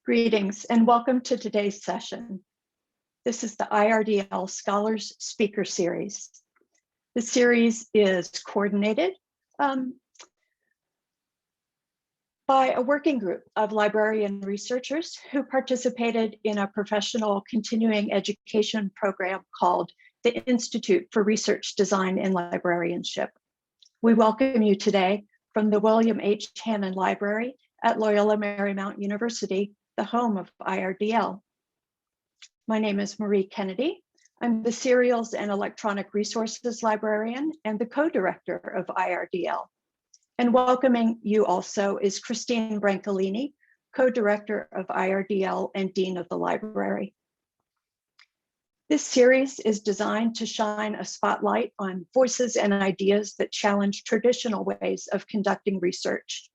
Greetings and welcome to today's session. This is the IRDL Scholars Speaker Series. The series is coordinated by a working group of librarian researchers who participated in a professional continuing education program called the Institute for Research Design in Librarianship. We welcome you today from the William H. Hannon Library at Loyola Marymount University, the home of IRDL. My name is Marie Kennedy. I'm the Serials and Electronic Resources Librarian and the co-director of IRDL. And welcoming you also is Christine Brancalini, co-director of IRDL and Dean of the Library. This series is designed to shine a spotlight on voices and ideas that challenge traditional ways of conducting research.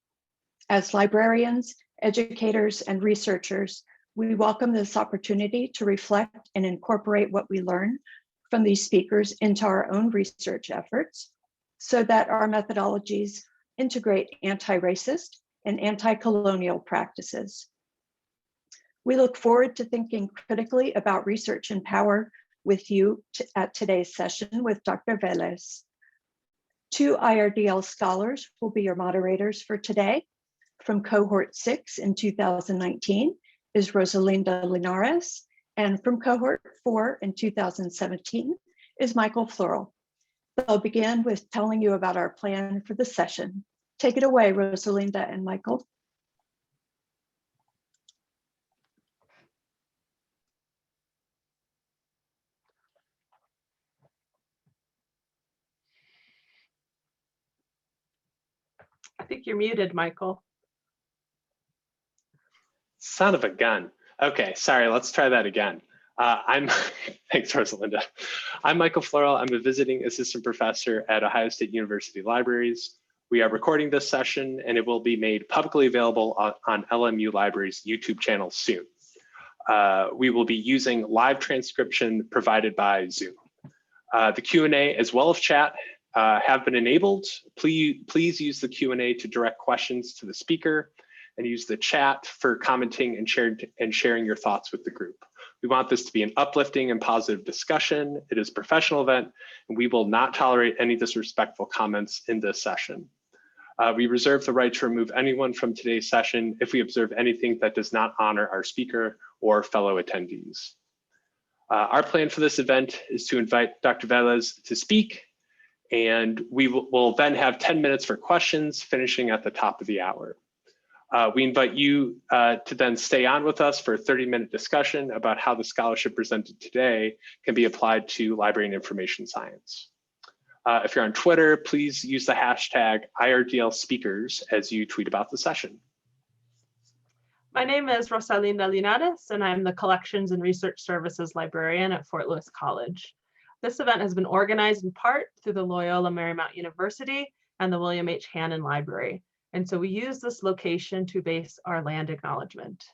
As librarians, educators, and researchers, we welcome this opportunity to reflect and incorporate what we learn from these speakers into our own research efforts so that our methodologies integrate anti-racist and anti-colonial practices. We look forward to thinking critically about research and power with you at today's session with Dr. Vélez. Two IRDL scholars will be your moderators for today. From cohort 6 in 2019 is Rosalinda Linares, and from cohort 4 in 2017 is Michael Floral. They'll begin with telling you about our plan for the session. Take it away, Rosalinda and Michael. I think you're muted, Michael. Son of a gun. Okay, sorry, let's try that again. Thanks, Rosalinda. I'm Michael Floral. I'm a visiting assistant professor at Ohio State University Libraries. We are recording this session and it will be made publicly available on LMU Library's YouTube channel soon. We will be using live transcription provided by Zoom. The Q&A as well as chat have been enabled. Please use the Q&A to direct questions to the speaker and use the chat for commenting and sharing your thoughts with the group. We want this to be an uplifting and positive discussion. It is a professional event, and we will not tolerate any disrespectful comments in this session. We reserve the right to remove anyone from today's session if we observe anything that does not honor our speaker or fellow attendees. Our plan for this event is to invite Dr. Vélez to speak, and we will then have 10 minutes for questions, finishing at the top of the hour. We invite you to then stay on with us for a 30-minute discussion about how the scholarship presented today can be applied to library and information science. If you're on Twitter, please use the hashtag IRDL speakers as you tweet about the session. My name is Rosalinda Linares, and I'm the Collections and Research Services Librarian at Fort Lewis College. This event has been organized in part through the Loyola Marymount University and the William H. Hannon Library. And so we use this location to base our land acknowledgement.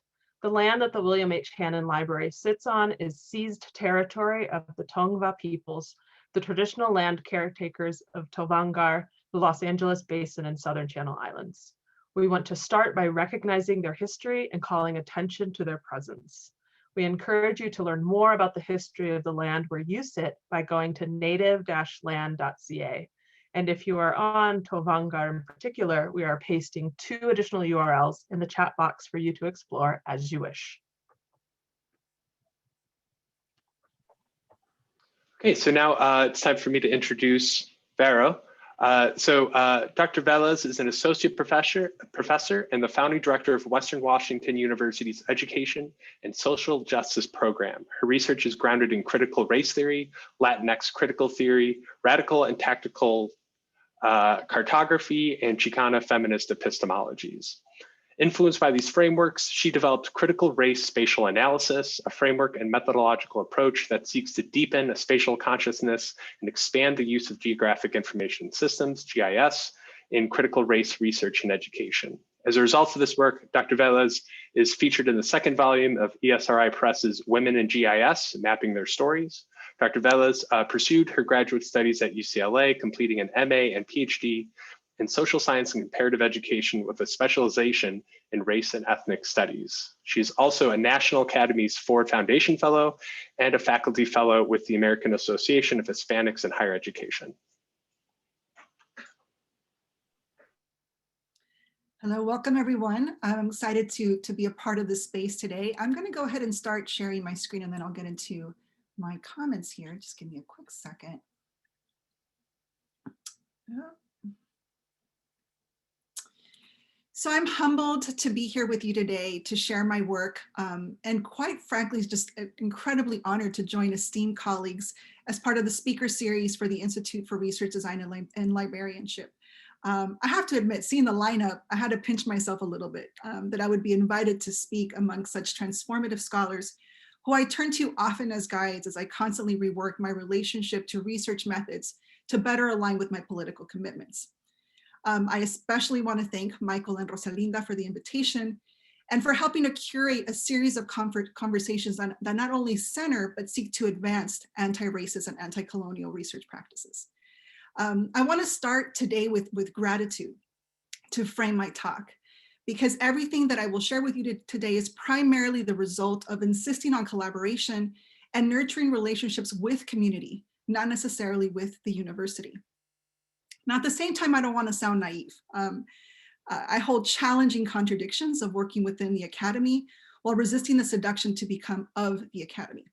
The land that the William H. Hannon Library sits on is seized territory of the Tongva peoples, the traditional land caretakers of Tovaangar, the Los Angeles Basin and Southern Channel Islands. We want to start by recognizing their history and calling attention to their presence. We encourage you to learn more about the history of the land where you sit by going to native-land.ca. And if you are on Tovaangar in particular, we are pasting 2 additional URLs in the chat box for you to explore as you wish. Okay, so now it's time for me to introduce Vero. Dr. Vélez is an associate professor and the founding director of Western Washington University's Education and Social Justice Program. Her research is grounded in critical race theory, Latinx critical theory, radical and tactical cartography, and Chicana feminist epistemologies. Influenced by these frameworks, she developed critical race spatial analysis, a framework and methodological approach that seeks to deepen a spatial consciousness and expand the use of geographic information systems, GIS, in critical race research and education. As a result of this work, Dr. Vélez is featured in the 2nd volume of ESRI Press's Women in GIS, Mapping Their Stories. Dr. Vélez pursued her graduate studies at UCLA, completing an MA and PhD in social science and comparative education with a specialization in race and ethnic studies. She's also a National Academy's Ford Foundation Fellow and a faculty fellow with the American Association of Hispanics in Higher Education. Hello, welcome everyone. I'm excited to be a part of this space today. I'm going to go ahead and start sharing my screen and then I'll get into my comments here. Just give me a quick second. So I'm humbled to be here with you today to share my work, and quite frankly, just incredibly honored to join esteemed colleagues as part of the speaker series for the Institute for Research Design and Librarianship. I have to admit, seeing the lineup, I had to pinch myself a little bit that I would be invited to speak among such transformative scholars who I turn to often as guides as I constantly rework my relationship to research methods to better align with my political commitments. I especially want to thank Michael and Rosalinda for the invitation and for helping to curate a series of conversations that not only center, but seek to advance anti-racist and anti-colonial research practices. I want to start today with gratitude to frame my talk, because everything that I will share with you today is primarily the result of insisting on collaboration and nurturing relationships with community, not necessarily with the university. Now, at the same time, I don't want to sound naive. I hold challenging contradictions of working within the academy while resisting the seduction to become of the academy.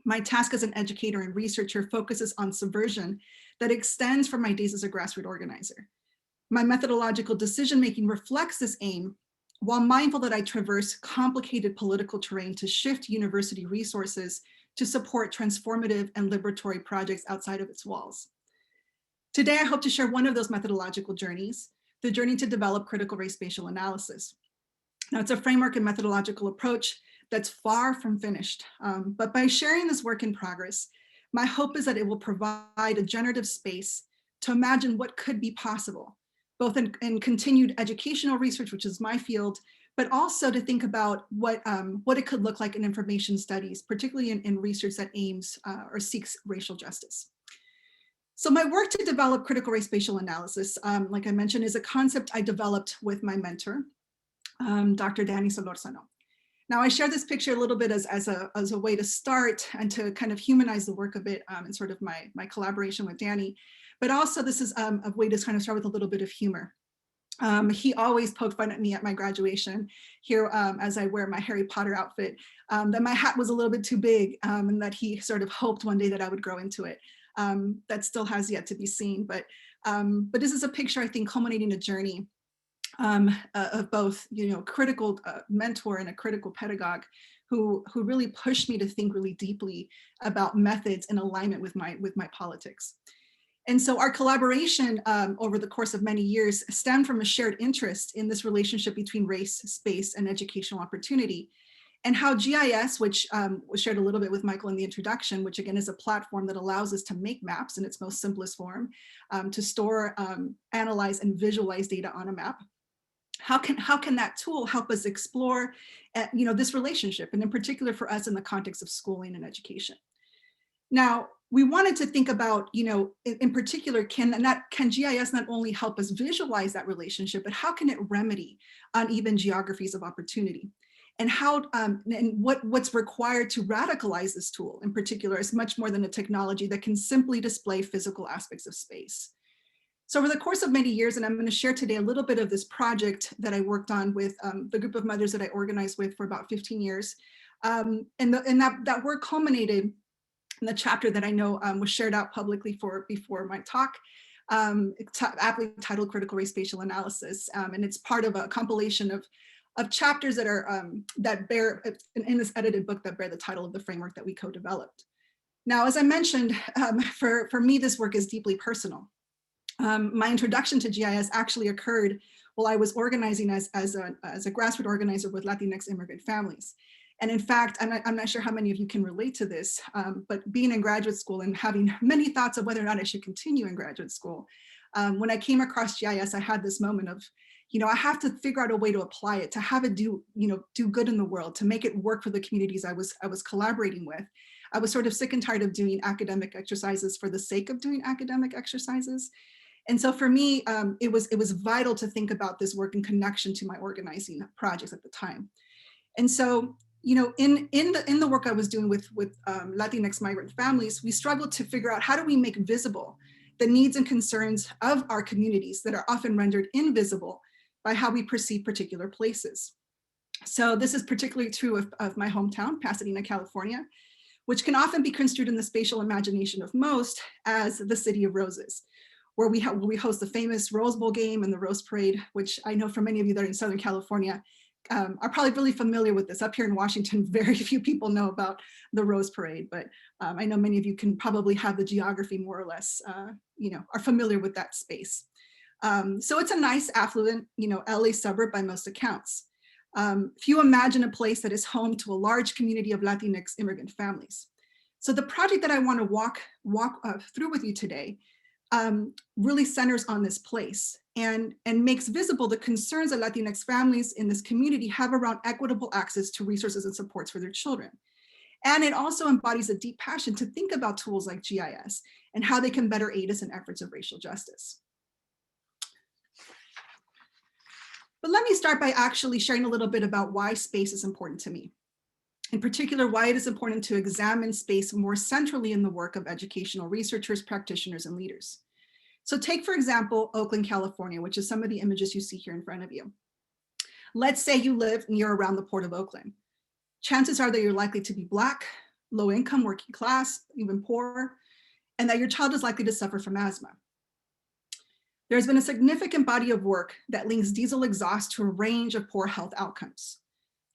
My task as an educator and researcher focuses on subversion that extends from my days as a grassroots organizer. My methodological decision-making reflects this aim, while mindful that I traverse complicated political terrain to shift university resources to support transformative and liberatory projects outside of its walls. Today, I hope to share one of those methodological journeys, the journey to develop critical race spatial analysis. Now, it's a framework and methodological approach that's far from finished, but by sharing this work in progress, my hope is that it will provide a generative space to imagine what could be possible, both in continued educational research, which is my field, but also to think about what it could look like in information studies, particularly in research that aims or seeks racial justice. So my work to develop critical race spatial analysis, like I mentioned, is a concept I developed with my mentor, Dr. Danny Solorzano. Now I share this picture a little bit as a way to start and to kind of humanize the work a bit in sort of my collaboration with Danny, but also this is a way to kind of start with a little bit of humor. He always poked fun at me at my graduation here as I wear my Harry Potter outfit, that my hat was a little bit too big and that he sort of hoped one day that I would grow into it. That still has yet to be seen, but this is a picture, I think, culminating a journey of both, critical mentor and a critical pedagogue who really pushed me to think really deeply about methods in alignment with my politics. And so our collaboration over the course of many years stemmed from a shared interest in this relationship between race, space, and educational opportunity, and how GIS, which was shared a little bit with Michael in the introduction, which again is a platform that allows us to make maps in its most simplest form, to store, analyze, and visualize data on a map. How can that tool help us explore, this relationship, and in particular for us in the context of schooling and education? Now, we wanted to think about, in particular, can GIS not only help us visualize that relationship, but how can it remedy uneven geographies of opportunity? And what's required to radicalize this tool in particular is much more than a technology that can simply display physical aspects of space. So over the course of many years, and I'm going to share today a little bit of this project that I worked on with the group of mothers that I organized with for about 15 years. And that work culminated in the chapter that I know was shared out publicly before my talk, aptly titled Critical Race Spatial Analysis. And it's part of a compilation of chapters that are that bear in this edited book that bear the title of the framework that we co-developed. Now, as I mentioned, for me, this work is deeply personal. My introduction to GIS actually occurred while I was organizing as a grassroots organizer with Latinx immigrant families. And in fact, I'm not sure how many of you can relate to this, but being in graduate school and having many thoughts of whether or not I should continue in graduate school, when I came across GIS, I had this moment of, I have to figure out a way to apply it, to have it do good in the world, to make it work for the communities I was collaborating with. I was sort of sick and tired of doing academic exercises for the sake of doing academic exercises. And so for me, it was vital to think about this work in connection to my organizing projects at the time. And so, you know, in the work I was doing with Latinx migrant families, we struggled to figure out how do we make visible the needs and concerns of our communities that are often rendered invisible by how we perceive particular places. So this is particularly true of my hometown, Pasadena, California, which can often be construed in the spatial imagination of most as the city of roses, where we host the famous Rose Bowl game and the Rose Parade, which I know for many of you that are in Southern California are probably really familiar with this. Up here in Washington, very few people know about the Rose Parade, but I know many of you can probably have the geography more or less, you know, are familiar with that space. So it's a nice, affluent, you know, LA suburb by most accounts. If you imagine a place that is home to a large community of Latinx immigrant families. So the project that I want to walk through with you today really centers on this place and makes visible the concerns that Latinx families in this community have around equitable access to resources and supports for their children. And it also embodies a deep passion to think about tools like GIS and how they can better aid us in efforts of racial justice. But let me start by actually sharing a little bit about why space is important to me. In particular, why it is important to examine space more centrally in the work of educational researchers, practitioners, and leaders. So take, for example, Oakland, California, which is some of the images you see here in front of you. Let's say you live near or around the Port of Oakland. Chances are that you're likely to be Black, low income, working class, even poor, and that your child is likely to suffer from asthma. There's been a significant body of work that links diesel exhaust to a range of poor health outcomes.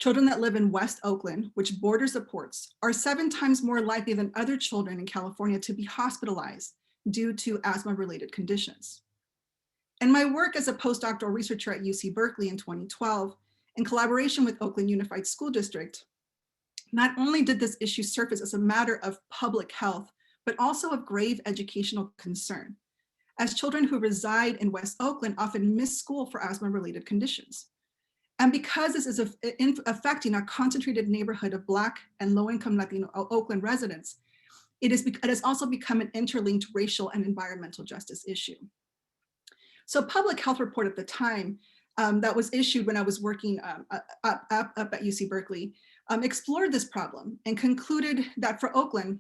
Children that live in West Oakland, which borders the ports, are 7 times more likely than other children in California to be hospitalized due to asthma-related conditions. And my work as a postdoctoral researcher at UC Berkeley in 2012, in collaboration with Oakland Unified School District, not only did this issue surface as a matter of public health, but also of grave educational concern, as children who reside in West Oakland often miss school for asthma-related conditions. And because this is affecting a concentrated neighborhood of Black and low-income Latino Oakland residents, it has also become an interlinked racial and environmental justice issue. So a public health report at the time that was issued when I was working up at UC Berkeley explored this problem and concluded that for Oakland,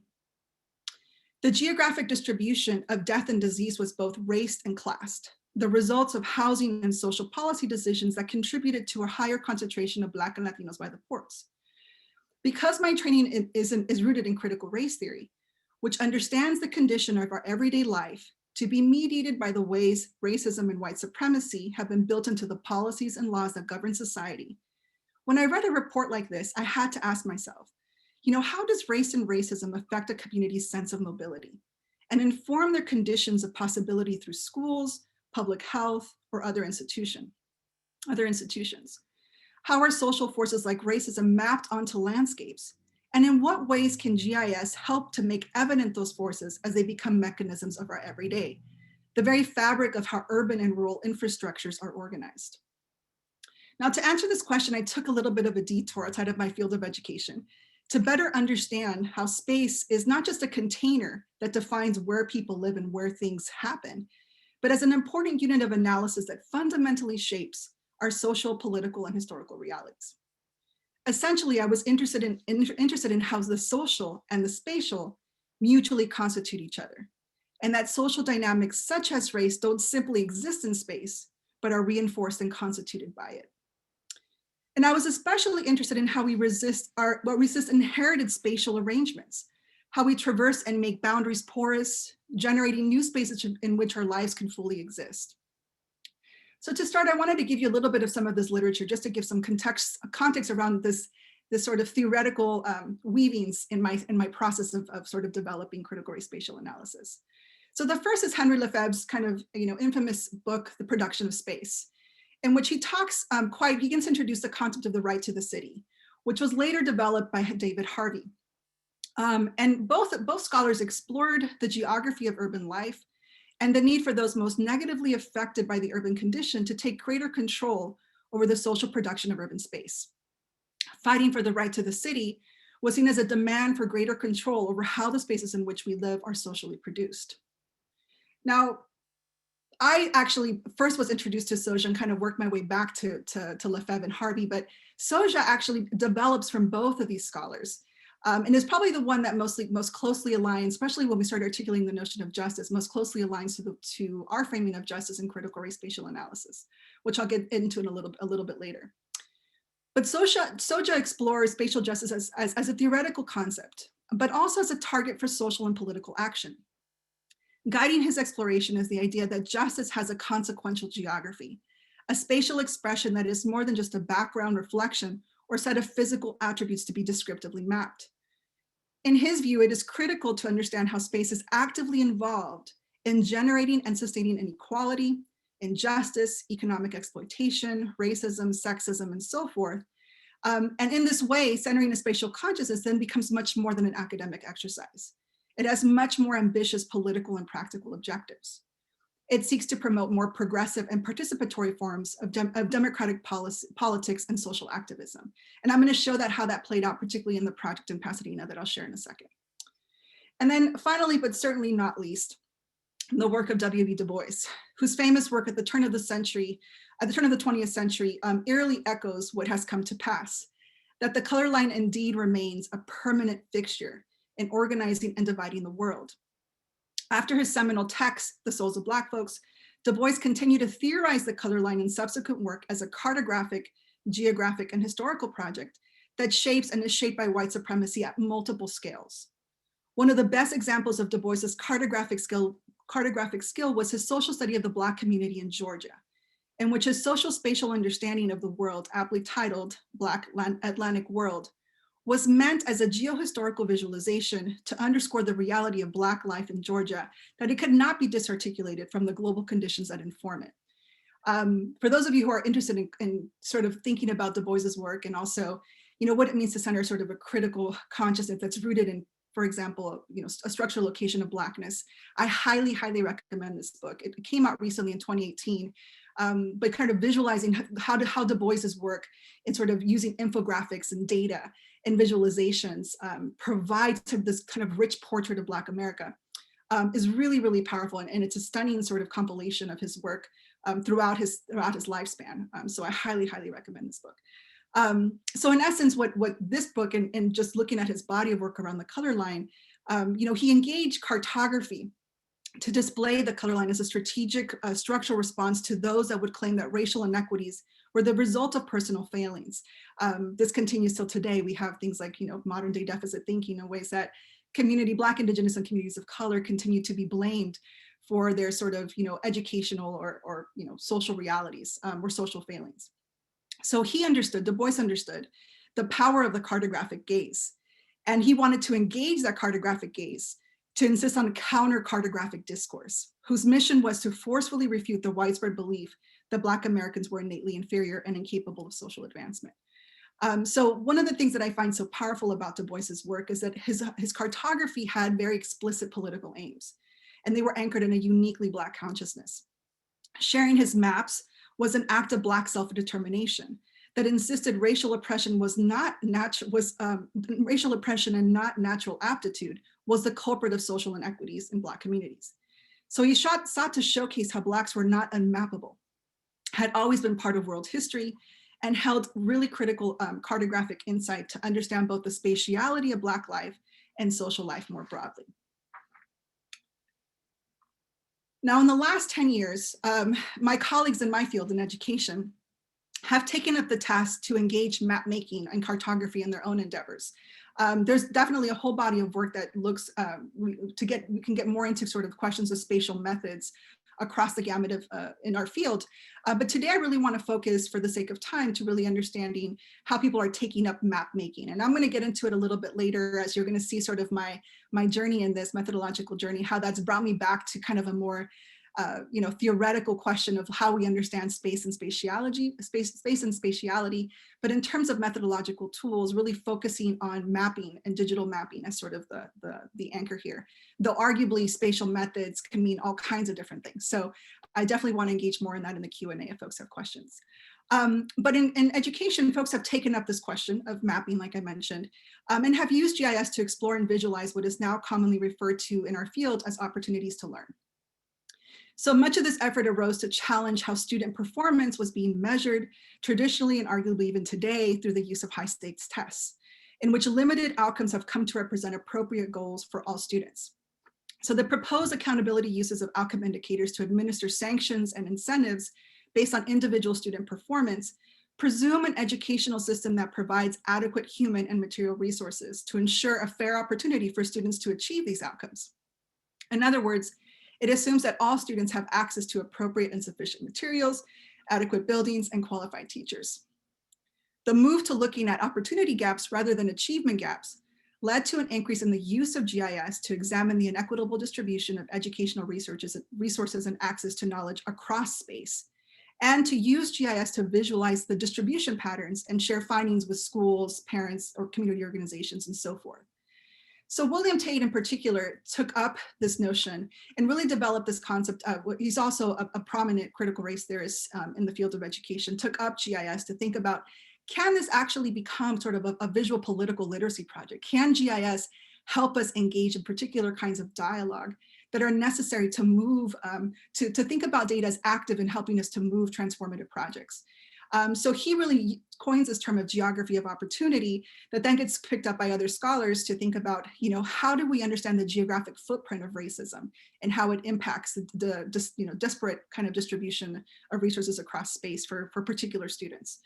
the geographic distribution of death and disease was both raced and classed, the results of housing and social policy decisions that contributed to a higher concentration of Black and Latinos by the ports. Because my training is rooted in critical race theory, which understands the condition of our everyday life to be mediated by the ways racism and white supremacy have been built into the policies and laws that govern society. When I read a report like this, I had to ask myself, you know, how does race and racism affect a community's sense of mobility and inform their conditions of possibility through schools, public health, or other institutions? How are social forces like racism mapped onto landscapes? And in what ways can GIS help to make evident those forces as they become mechanisms of our everyday, the very fabric of how urban and rural infrastructures are organized? Now, to answer this question, I took a little bit of a detour outside of my field of education to better understand how space is not just a container that defines where people live and where things happen, but as an important unit of analysis that fundamentally shapes our social, political, and historical realities. Essentially, I was interested in how the social and the spatial mutually constitute each other, and that social dynamics such as race don't simply exist in space, but are reinforced and constituted by it. And I was especially interested in how we resist inherited spatial arrangements, how we traverse and make boundaries porous, generating new spaces in which our lives can fully exist. So to start, I wanted to give you a little bit of some of this literature just to give some context around this sort of theoretical weavings in my process of sort of developing critical race spatial analysis. So the first is Henry Lefebvre's kind of infamous book, The Production of Space, in which he talks begins to introduce the concept of the right to the city, which was later developed by David Harvey. And both scholars explored the geography of urban life and the need for those most negatively affected by the urban condition to take greater control over the social production of urban space. Fighting for the right to the city was seen as a demand for greater control over how the spaces in which we live are socially produced. Now, I actually first was introduced to Soja and kind of worked my way back to Lefebvre and Harvey, but Soja actually develops from both of these scholars. And is probably the one that most closely aligns, especially when we start articulating the notion of justice, most closely aligns to our framing of justice in critical race spatial analysis, which I'll get into in a little bit later. But Soja explores spatial justice as a theoretical concept, but also as a target for social and political action. Guiding his exploration is the idea that justice has a consequential geography, a spatial expression that is more than just a background reflection or set of physical attributes to be descriptively mapped. In his view, it is critical to understand how space is actively involved in generating and sustaining inequality, injustice, economic exploitation, racism, sexism, and so forth. And in this way, centering a spatial consciousness then becomes much more than an academic exercise. It has much more ambitious political and practical objectives. It seeks to promote more progressive and participatory forms of democratic politics and social activism. And I'm going to show how that played out, particularly in the project in Pasadena that I'll share in a second. And then finally, but certainly not least, the work of W.B. Du Bois, whose famous work at the turn of the 20th century, eerily echoes what has come to pass, that the color line indeed remains a permanent fixture in organizing and dividing the world. After his seminal text, The Souls of Black Folks, Du Bois continued to theorize the color line in subsequent work as a cartographic, geographic, and historical project that shapes and is shaped by white supremacy at multiple scales. One of the best examples of Du Bois's cartographic skill was his social study of the Black community in Georgia, in which his social spatial understanding of the world, aptly titled Black Atlantic World, was meant as a geohistorical visualization to underscore the reality of Black life in Georgia, that it could not be disarticulated from the global conditions that inform it. For those of you who are interested in sort of thinking about Du Bois's work and also, what it means to center sort of a critical consciousness that's rooted in, for example, a structural location of Blackness, I highly, highly recommend this book. It came out recently in 2018, but kind of visualizing how Du Bois's work in sort of using infographics and data and visualizations provides this kind of rich portrait of Black America is really, really powerful. And it's a stunning sort of compilation of his work throughout his lifespan. So I highly, highly recommend this book. So in essence, what this book and just looking at his body of work around the color line, he engaged cartography to display the color line as a strategic structural response to those that would claim that racial inequities were the result of personal failings. This continues till today. We have things like, modern day deficit thinking in ways that Black, Indigenous, and communities of color continue to be blamed for their sort of, educational or social realities or social failings. So Du Bois understood the power of the cartographic gaze. And he wanted to engage that cartographic gaze to insist on counter-cartographic discourse, whose mission was to forcefully refute the widespread belief that Black Americans were innately inferior and incapable of social advancement. So one of the things that I find so powerful about Du Bois's work is that his cartography had very explicit political aims, and they were anchored in a uniquely Black consciousness. Sharing his maps was an act of Black self-determination that insisted racial oppression racial oppression and not natural aptitude was the culprit of social inequities in Black communities. So he sought to showcase how Blacks were not unmappable, had always been part of world history, and held really critical cartographic insight to understand both the spatiality of Black life and social life more broadly. Now, in the last 10 years, my colleagues in my field in education have taken up the task to engage map making and cartography in their own endeavors. There's definitely a whole body of work that looks we can get more into sort of questions of spatial methods across the gamut of in our field. But today I really want to focus, for the sake of time, to really understanding how people are taking up map making. And I'm going to get into it a little bit later as you're going to see sort of my journey in this methodological journey, how that's brought me back to kind of a more theoretical question of how we understand space and spatiality, but in terms of methodological tools, really focusing on mapping and digital mapping as sort of the anchor here. Though arguably spatial methods can mean all kinds of different things. So I definitely want to engage more in that in the Q&A if folks have questions. But in education, folks have taken up this question of mapping, like I mentioned, and have used GIS to explore and visualize what is now commonly referred to in our field as opportunities to learn. So much of this effort arose to challenge how student performance was being measured traditionally and arguably even today through the use of high stakes tests, in which limited outcomes have come to represent appropriate goals for all students. So the proposed accountability uses of outcome indicators to administer sanctions and incentives based on individual student performance presume an educational system that provides adequate human and material resources to ensure a fair opportunity for students to achieve these outcomes. In other words, it assumes that all students have access to appropriate and sufficient materials, adequate buildings, and qualified teachers. The move to looking at opportunity gaps rather than achievement gaps led to an increase in the use of GIS to examine the inequitable distribution of educational resources and access to knowledge across space, and to use GIS to visualize the distribution patterns and share findings with schools, parents, or community organizations, and so forth. So William Tate in particular took up this notion and really developed this concept of, he's also a prominent critical race theorist in the field of education, took up GIS to think about, can this actually become sort of a visual political literacy project? Can GIS help us engage in particular kinds of dialogue that are necessary to move, to think about data as active in helping us to move transformative projects? So he really coins this term of geography of opportunity that then gets picked up by other scholars to think about, how do we understand the geographic footprint of racism and how it impacts the disparate kind of distribution of resources across space for particular students.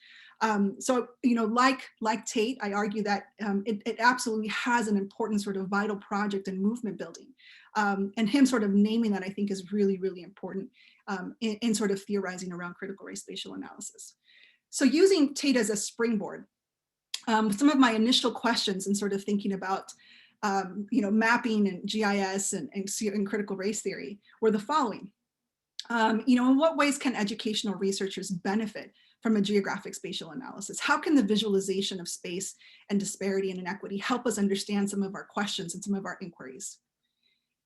So, like Tate, I argue that it absolutely has an important sort of vital project in movement building. And him sort of naming that, I think, is really, really important in sort of theorizing around critical race spatial analysis. So using Tate as a springboard, some of my initial questions and sort of thinking about mapping and GIS and critical race theory were the following. In what ways can educational researchers benefit from a geographic spatial analysis? How can the visualization of space and disparity and inequity help us understand some of our questions and some of our inquiries?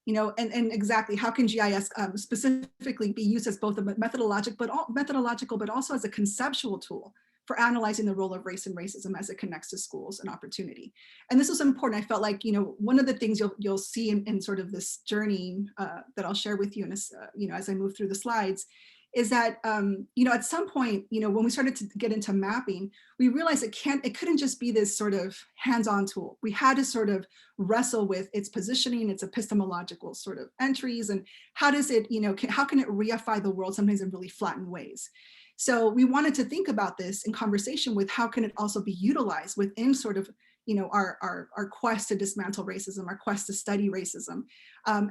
And exactly how can GIS specifically be used as both a methodological, but also as a conceptual tool for analyzing the role of race and racism as it connects to schools and opportunity. And this was important. I felt like, one of the things you'll see in sort of this journey that I'll share with you in this, as I move through the slides, is that, at some point, when we started to get into mapping, we realized it couldn't just be this sort of hands-on tool. We had to sort of wrestle with its positioning, its epistemological sort of entries, and how does it, how can it reify the world sometimes in really flattened ways? So we wanted to think about this in conversation with how can it also be utilized within sort of, our quest to dismantle racism, our quest to study racism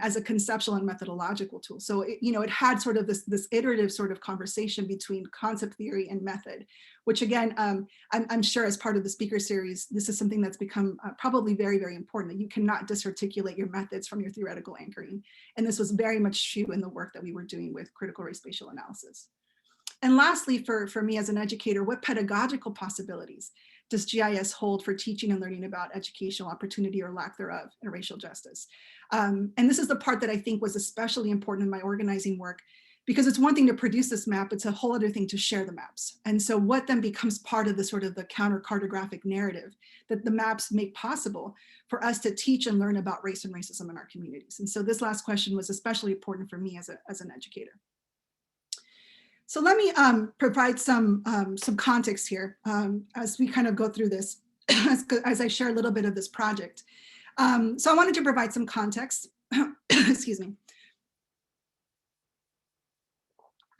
as a conceptual and methodological tool. So, it had sort of this iterative sort of conversation between concept theory and method, which again, I'm sure as part of the speaker series, this is something that's become probably very, very important, that you cannot disarticulate your methods from your theoretical anchoring. And this was very much true in the work that we were doing with critical race spatial analysis. And lastly, for me as an educator, what pedagogical possibilities does GIS hold for teaching and learning about educational opportunity or lack thereof and racial justice? And this is the part that I think was especially important in my organizing work, because it's one thing to produce this map, it's a whole other thing to share the maps. And so what then becomes part of the sort of the counter cartographic narrative that the maps make possible for us to teach and learn about race and racism in our communities. And so this last question was especially important for me as an educator. So let me provide some context here as we kind of go through this, as I share a little bit of this project. So I wanted to provide some context, excuse me.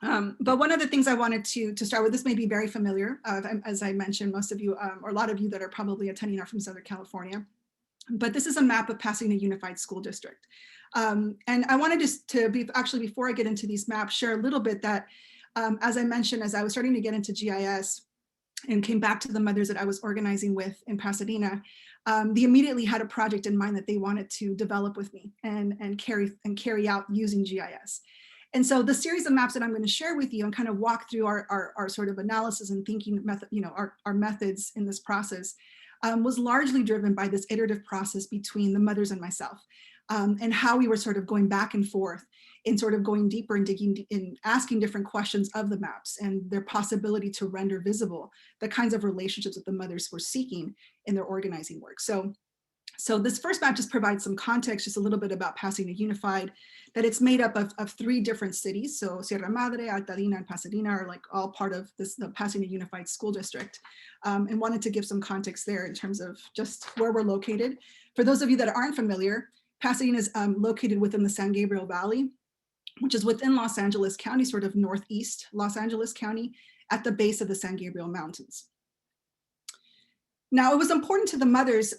But one of the things I wanted to start with, this may be very familiar, as I mentioned, most of you, or a lot of you that are probably attending are from Southern California. But this is a map of Pasadena Unified School District. And I wanted to be, actually, before I get into these maps, share a little bit that, as I mentioned, as I was starting to get into GIS and came back to the mothers that I was organizing with in Pasadena, they immediately had a project in mind that they wanted to develop with me and carry out using GIS. And so the series of maps that I'm going to share with you and kind of walk through our sort of analysis and thinking method, our methods in this process was largely driven by this iterative process between the mothers and myself, and how we were sort of going back and forth in sort of going deeper and digging in, asking different questions of the maps and their possibility to render visible the kinds of relationships that the mothers were seeking in their organizing work. So So this first map just provides some context, just a little bit about Pasadena Unified, that it's made up of 3 different cities. So Sierra Madre, Altadena, and Pasadena are like all part of the Pasadena Unified School District, and wanted to give some context there in terms of just where we're located. For those of you that aren't familiar, Pasadena is located within the San Gabriel Valley, which is within Los Angeles County, sort of northeast Los Angeles County, at the base of the San Gabriel Mountains. Now, it was important to the mothers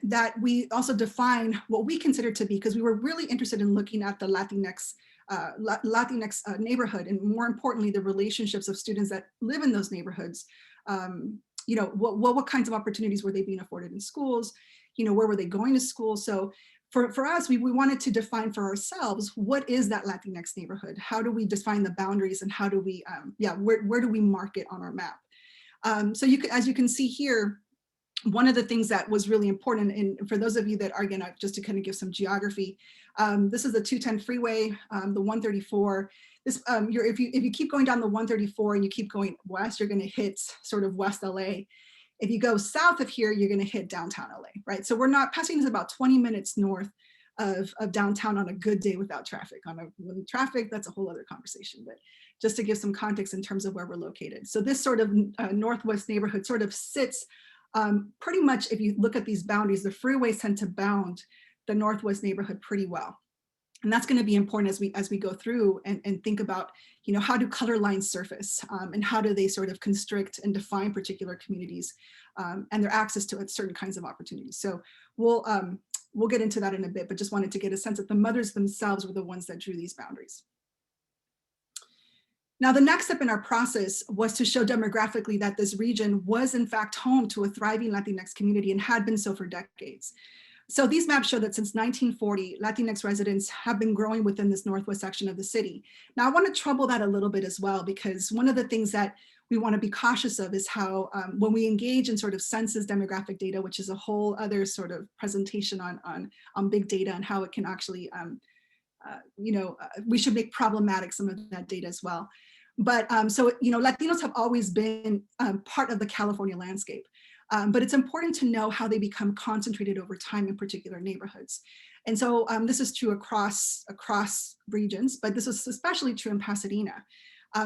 that we also define what we consider to be, because we were really interested in looking at the Latinx neighborhood, and more importantly, the relationships of students that live in those neighborhoods. You know, what kinds of opportunities were they being afforded in schools? You know, where were they going to school? So for us, we wanted to define for ourselves, what is that Latinx neighborhood? How do we define the boundaries, and how do we, where do we mark it on our map? So as you can see here, one of the things that was really important, and for those of you that are gonna, just to kind of give some geography, this is the 210 freeway, the 134. This, if you keep going down the 134 and you keep going west, you're gonna hit sort of West LA. If you go south of here, you're gonna hit downtown LA, right? So we're not, Pasadena is about 20 minutes north of downtown on a good day without traffic. With traffic, that's a whole other conversation, but just to give some context in terms of where we're located. So this sort of northwest neighborhood sort of sits pretty much, if you look at these boundaries, the freeways tend to bound the northwest neighborhood pretty well. And that's going to be important as we go through and think about, you know, how do color lines surface, and how do they sort of constrict and define particular communities and their access to certain kinds of opportunities. So we'll get into that in a bit, but just wanted to get a sense that the mothers themselves were the ones that drew these boundaries. Now, the next step in our process was to show demographically that this region was in fact home to a thriving Latinx community and had been so for decades. So these maps show that since 1940, Latinx residents have been growing within this northwest section of the city. Now, I want to trouble that a little bit as well, because one of the things that we want to be cautious of is how when we engage in sort of census demographic data, which is a whole other sort of presentation on big data and how it can actually, we should make problematic some of that data as well. But so, you know, Latinos have always been part of the California landscape, but it's important to know how they become concentrated over time in particular neighborhoods. And so this is true across regions, but this is especially true in Pasadena.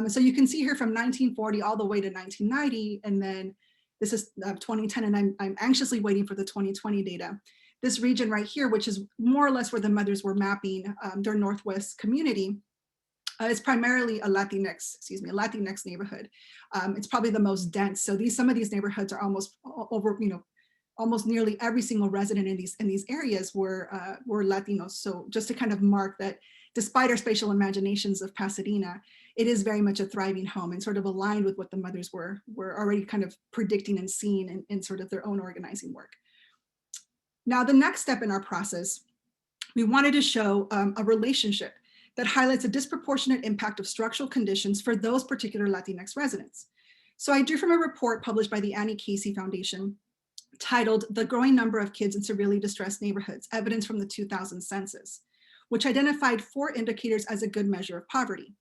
So you can see here from 1940 all the way to 1990, and then this is 2010, and I'm anxiously waiting for the 2020 data. This region right here, which is more or less where the mothers were mapping their Northwest community, is primarily a Latinx neighborhood. It's probably the most dense. So some of these neighborhoods are almost over, almost nearly every single resident in these areas were Latinos. So just to kind of mark that, despite our spatial imaginations of Pasadena, it is very much a thriving home and sort of aligned with what the mothers were already kind of predicting and seeing in sort of their own organizing work. Now, the next step in our process, we wanted to show a relationship that highlights a disproportionate impact of structural conditions for those particular Latinx residents. So I drew from a report published by the Annie Casey Foundation titled "The Growing Number of Kids in Severely Distressed Neighborhoods, Evidence from the 2000 Census," which identified 4 indicators as a good measure of poverty.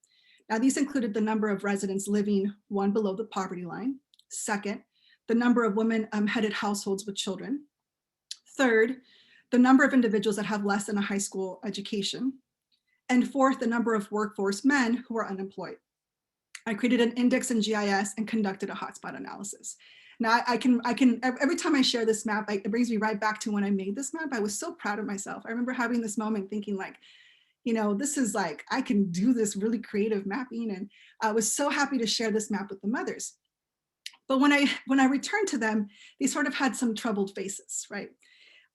Now, these included the number of residents living 1 below the poverty line. Second, the number of women-headed households with children. Third, the number of individuals that have less than a high school education. And fourth, the number of workforce men who are unemployed. I created an index in GIS and conducted a hotspot analysis. Now I can, every time I share this map, it brings me right back to when I made this map. I was so proud of myself. I remember having this moment thinking like, this is like, I can do this really creative mapping. And I was so happy to share this map with the mothers. But when I returned to them, they sort of had some troubled faces, right?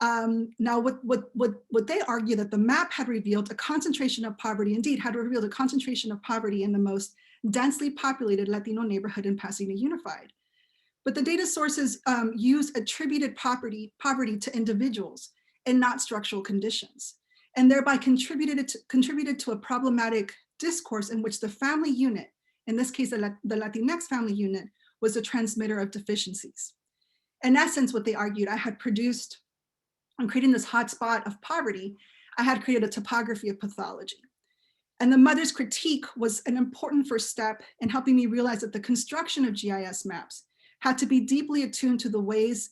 Now, what they argue that the map had revealed a concentration of poverty, indeed had revealed a concentration of poverty in the most densely populated Latino neighborhood in Pasadena Unified. But the data sources use attributed poverty to individuals and not structural conditions, and thereby contributed to a problematic discourse in which the family unit, in this case, the Latinx family unit, was the transmitter of deficiencies. In essence, what they argued, I had produced, on creating this hotspot of poverty, I had created a topography of pathology. And the mother's critique was an important first step in helping me realize that the construction of GIS maps had to be deeply attuned to the ways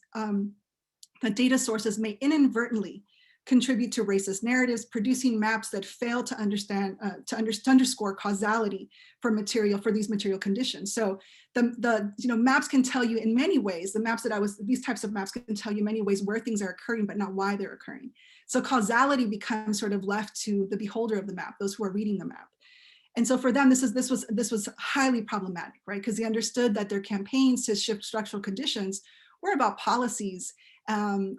that data sources may inadvertently contribute to racist narratives, producing maps that fail to underscore causality for these material conditions. So the maps can tell you in many ways, these types of maps can tell you many ways where things are occurring, but not why they're occurring. So causality becomes sort of left to the beholder of the map, those who are reading the map. And so for them, this was highly problematic, right? Because they understood that their campaigns to shift structural conditions were about policies,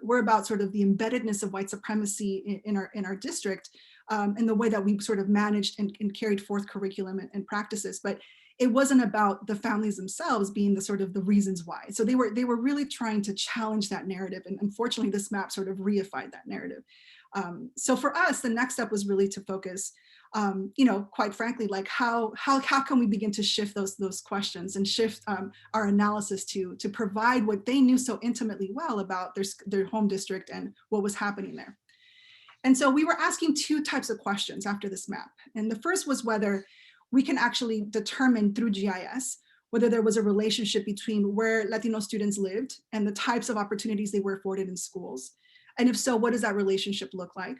were about sort of the embeddedness of white supremacy in our district, and the way that we sort of managed and carried forth curriculum and practices. But it wasn't about the families themselves being the sort of the reasons why. So they were really trying to challenge that narrative. And unfortunately, this map sort of reified that narrative. So for us, the next step was really to focus, quite frankly, like how can we begin to shift those questions and shift our analysis to provide what they knew so intimately well about their home district and what was happening there. And so we were asking two types of questions after this map. And the first was whether we can actually determine through GIS whether there was a relationship between where Latino students lived and the types of opportunities they were afforded in schools. And if so, what does that relationship look like?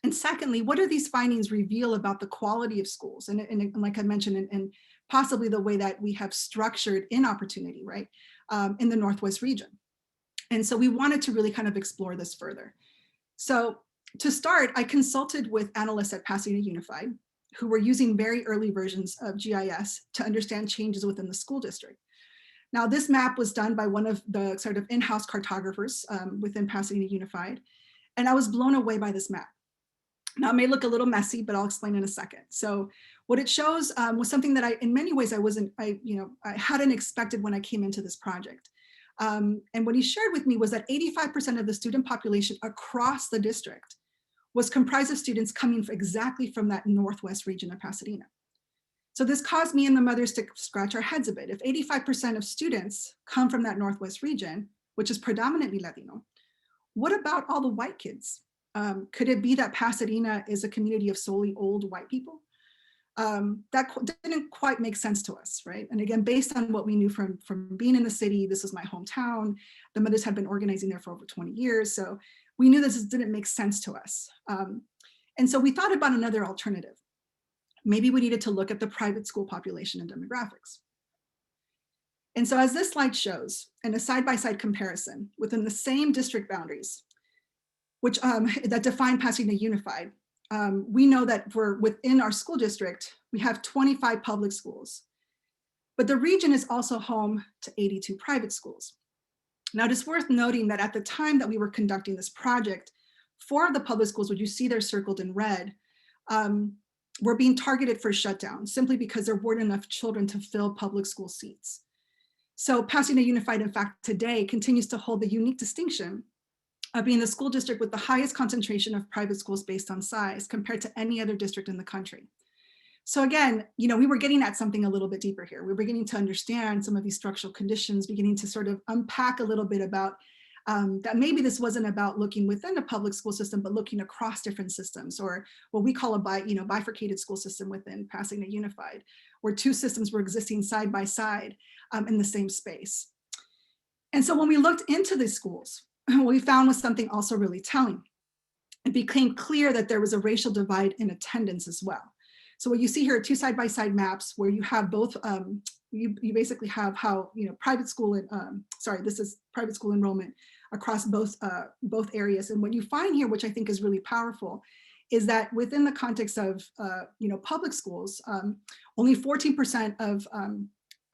And secondly, what do these findings reveal about the quality of schools? And like I mentioned, and possibly the way that we have structured in opportunity, right, in the Northwest region. And so we wanted to really kind of explore this further. So to start, I consulted with analysts at Pasadena Unified, who were using very early versions of GIS to understand changes within the school district. Now, this map was done by one of the sort of in-house cartographers within Pasadena Unified, and I was blown away by this map. Now, it may look a little messy, but I'll explain in a second. So what it shows was something that in many ways, I hadn't expected when I came into this project. And what he shared with me was that 85% of the student population across the district was comprised of students coming exactly from that Northwest region of Pasadena. So this caused me and the mothers to scratch our heads a bit. If 85% of students come from that Northwest region, which is predominantly Latino, what about all the white kids? Could it be that Pasadena is a community of solely old white people? That didn't quite make sense to us, right? And again, based on what we knew from being in the city, this was my hometown. The mothers had been organizing there for over 20 years. So we knew this didn't make sense to us. And so we thought about another alternative. Maybe we needed to look at the private school population and demographics. And so as this slide shows, in a side-by-side comparison within the same district boundaries, which that define Pasadena Unified, we know that within our school district, we have 25 public schools, but the region is also home to 82 private schools. Now, it is worth noting that at the time that we were conducting this project, 4 of the public schools, which you see there circled in red, were being targeted for shutdown simply because there weren't enough children to fill public school seats. So Pasadena Unified, in fact, today continues to hold the unique distinction of being the school district with the highest concentration of private schools based on size compared to any other district in the country. So again, we were getting at something a little bit deeper here. We were beginning to understand some of these structural conditions, beginning to sort of unpack a little bit about that maybe this wasn't about looking within the public school system, but looking across different systems, or what we call a bifurcated school system within Pasadena Unified, where 2 systems were existing side by side in the same space. And so when we looked into these schools, what we found was something also really telling. It became clear that there was a racial divide in attendance as well. So what you see here are 2 side-by-side maps where you have both, you basically have how, private school, this is private school enrollment across both areas. And what you find here, which I think is really powerful, is that within the context of, public schools, only 14%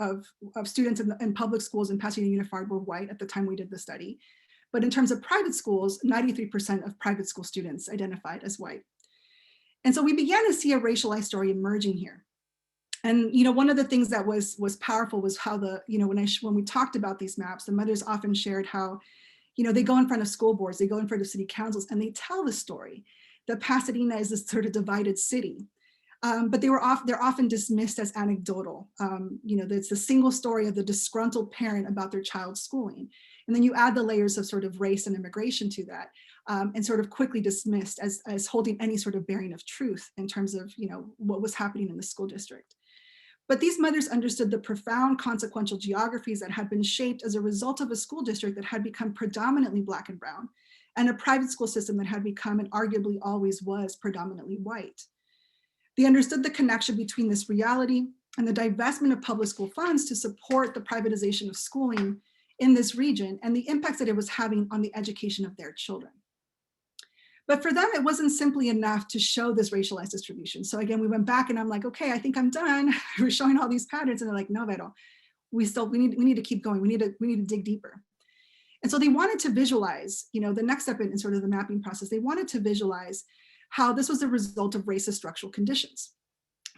of students in public schools in Pasadena Unified were white at the time we did the study. But in terms of private schools, 93% of private school students identified as white. And so we began to see a racialized story emerging here. And one of the things that was powerful was how when we talked about these maps, the mothers often shared how, they go in front of school boards, they go in front of city councils, and they tell the story that Pasadena is this sort of divided city. But they're often dismissed as anecdotal. It's the single story of the disgruntled parent about their child's schooling. And then you add the layers of sort of race and immigration to that, and sort of quickly dismissed as holding any sort of bearing of truth in terms of what was happening in the school district. But these mothers understood the profound consequential geographies that had been shaped as a result of a school district that had become predominantly Black and brown, and a private school system that had become and arguably always was predominantly white. They understood the connection between this reality and the divestment of public school funds to support the privatization of schooling in this region and the impacts that it was having on the education of their children. But for them, it wasn't simply enough to show this racialized distribution. So again, we went back and I'm like, okay, I think I'm done. We're showing all these patterns. And they're like, no, Vero, we need to keep going. We need to dig deeper. And so they wanted to visualize, the next step in sort of the mapping process, they wanted to visualize how this was a result of racist structural conditions.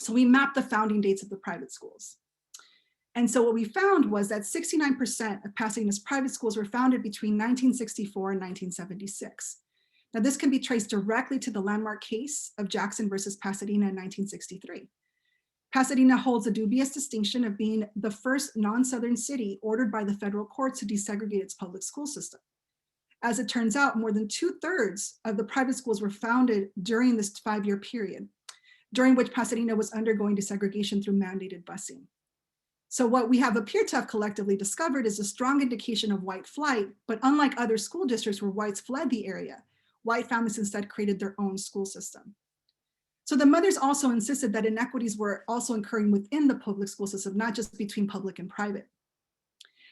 So we mapped the founding dates of the private schools. And so what we found was that 69% of Pasadena's private schools were founded between 1964 and 1976. Now, this can be traced directly to the landmark case of Jackson versus Pasadena in 1963. Pasadena holds a dubious distinction of being the first non-Southern city ordered by the federal courts to desegregate its public school system. As it turns out, more than 2/3 of the private schools were founded during this 5-year period, during which Pasadena was undergoing desegregation through mandated busing. So what we have appeared to have collectively discovered is a strong indication of white flight, but unlike other school districts where whites fled the area, white families instead created their own school system. So the mothers also insisted that inequities were also occurring within the public school system, not just between public and private.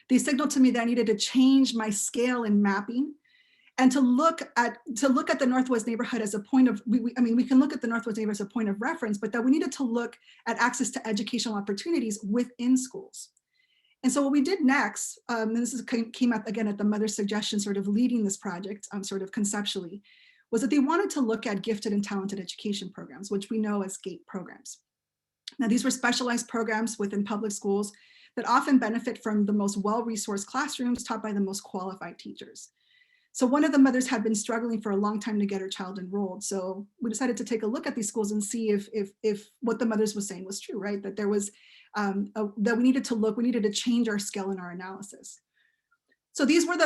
They signaled to me that I needed to change my scale in mapping and to look at the Northwest neighborhood as a point of, we can look at the Northwest neighborhood as a point of reference, but that we needed to look at access to educational opportunities within schools. And so what we did next, and this came up again at the mother's suggestion, sort of leading this project, sort of conceptually, was that they wanted to look at gifted and talented education programs, which we know as GATE programs. Now, these were specialized programs within public schools that often benefit from the most well-resourced classrooms taught by the most qualified teachers. So one of the mothers had been struggling for a long time to get her child enrolled. So we decided to take a look at these schools and see if what the mothers was saying was true, right? That there was, that we needed to change our scale in our analysis. So these were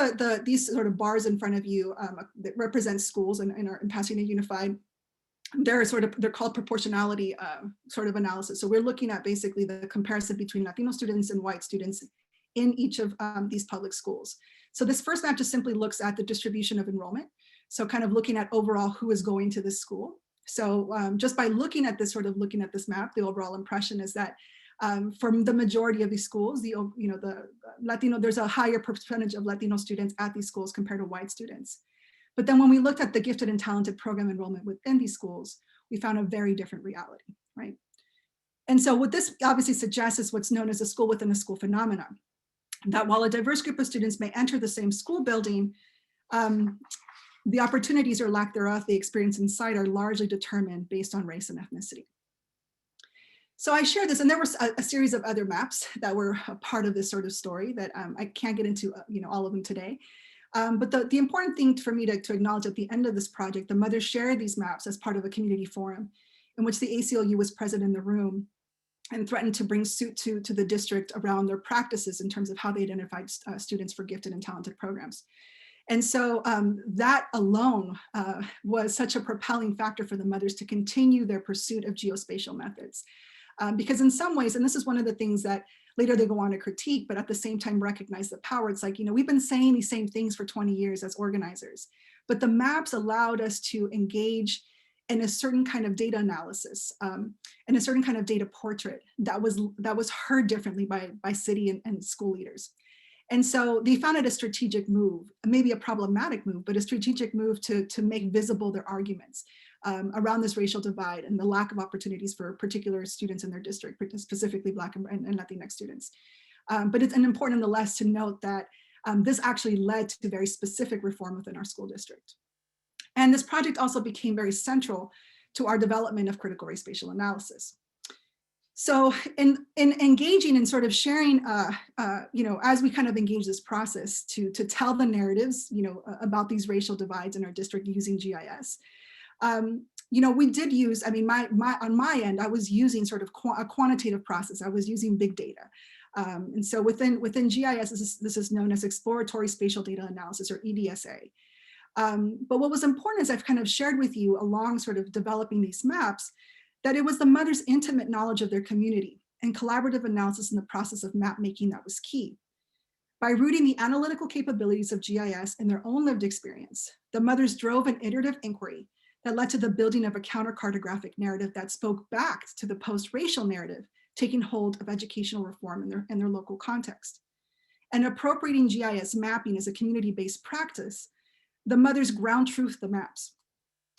these sort of bars in front of you that represent schools in Pasadena Unified. They're called proportionality sort of analysis. So we're looking at basically the comparison between Latino students and white students in each of these public schools. So this first map just simply looks at the distribution of enrollment. So kind of looking at overall who is going to this school. So just by looking at this map, the overall impression is that from the majority of these schools, the Latino, there's a higher percentage of Latino students at these schools compared to white students. But then when we looked at the gifted and talented program enrollment within these schools, we found a very different reality, right? And so what this obviously suggests is what's known as a school within a school phenomenon, that while a diverse group of students may enter the same school building, the opportunities or lack thereof they experience inside are largely determined based on race and ethnicity. So I shared this, and there was a series of other maps that were a part of this sort of story that I can't get into all of them today. But the important thing for me to acknowledge at the end of this project, the mothers shared these maps as part of a community forum in which the ACLU was present in the room and threatened to bring suit to the district around their practices in terms of how they identified students for gifted and talented programs. And so that alone was such a propelling factor for the mothers to continue their pursuit of geospatial methods. Because in some ways, and this is one of the things that later they go on to critique, but at the same time recognize the power. It's like, we've been saying these same things for 20 years as organizers, but the maps allowed us to engage in a certain kind of data analysis and a certain kind of data portrait that was heard differently by city and school leaders. And so they found it a strategic move, maybe a problematic move, but a strategic move to make visible their arguments around this racial divide and the lack of opportunities for particular students in their district, specifically Black and Latinx students. But it's important nonetheless to note that this actually led to very specific reform within our school district. And this project also became very central to our development of critical race spatial analysis. So in engaging and sort of sharing, as we kind of engage this process to tell the narratives, about these racial divides in our district using GIS, we did use, on my end, I was using sort of a quantitative process. I was using big data. And so within GIS, this is known as exploratory spatial data analysis, or EDSA. But what was important is I've kind of shared with you along sort of developing these maps, that it was the mother's intimate knowledge of their community and collaborative analysis in the process of map making that was key. By rooting the analytical capabilities of GIS in their own lived experience, the mothers drove an iterative inquiry that led to the building of a counter-cartographic narrative that spoke back to the post-racial narrative taking hold of educational reform in their local context. And appropriating GIS mapping as a community-based practice, the mothers ground truth the maps,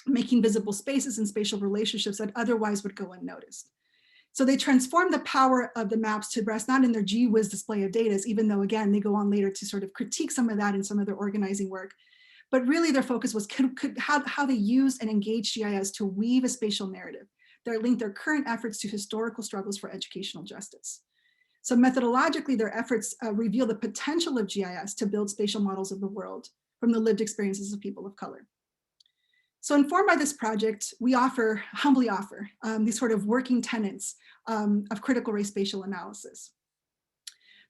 making visible spaces and spatial relationships that otherwise would go unnoticed. So they transform the power of the maps to rest not in their gee whiz display of data, even though again, they go on later to sort of critique some of that in some of their organizing work. But really their focus was how they use and engage GIS to weave a spatial narrative that linked their current efforts to historical struggles for educational justice. So methodologically, their efforts reveal the potential of GIS to build spatial models of the world from the lived experiences of people of color. So informed by this project, we humbly offer these sort of working tenets of critical race spatial analysis.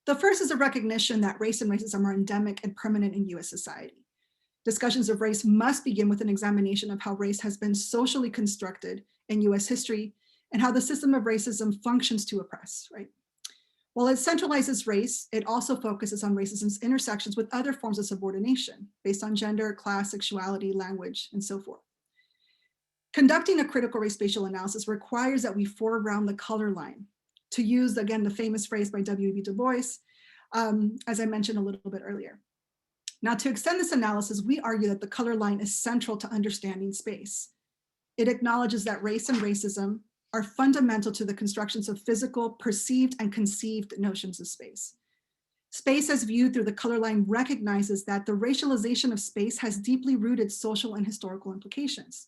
The first is a recognition that race and racism are endemic and permanent in US society. Discussions of race must begin with an examination of how race has been socially constructed in US history and how the system of racism functions to oppress, right? While it centralizes race, it also focuses on racism's intersections with other forms of subordination based on gender, class, sexuality, language, and so forth. Conducting a critical race spatial analysis requires that we foreground the color line, to use, again, the famous phrase by W.E.B. Du Bois, as I mentioned a little bit earlier. Now, to extend this analysis, we argue that the color line is central to understanding space. It acknowledges that race and racism are fundamental to the constructions of physical, perceived, and conceived notions of space. Space as viewed through the color line recognizes that the racialization of space has deeply rooted social and historical implications.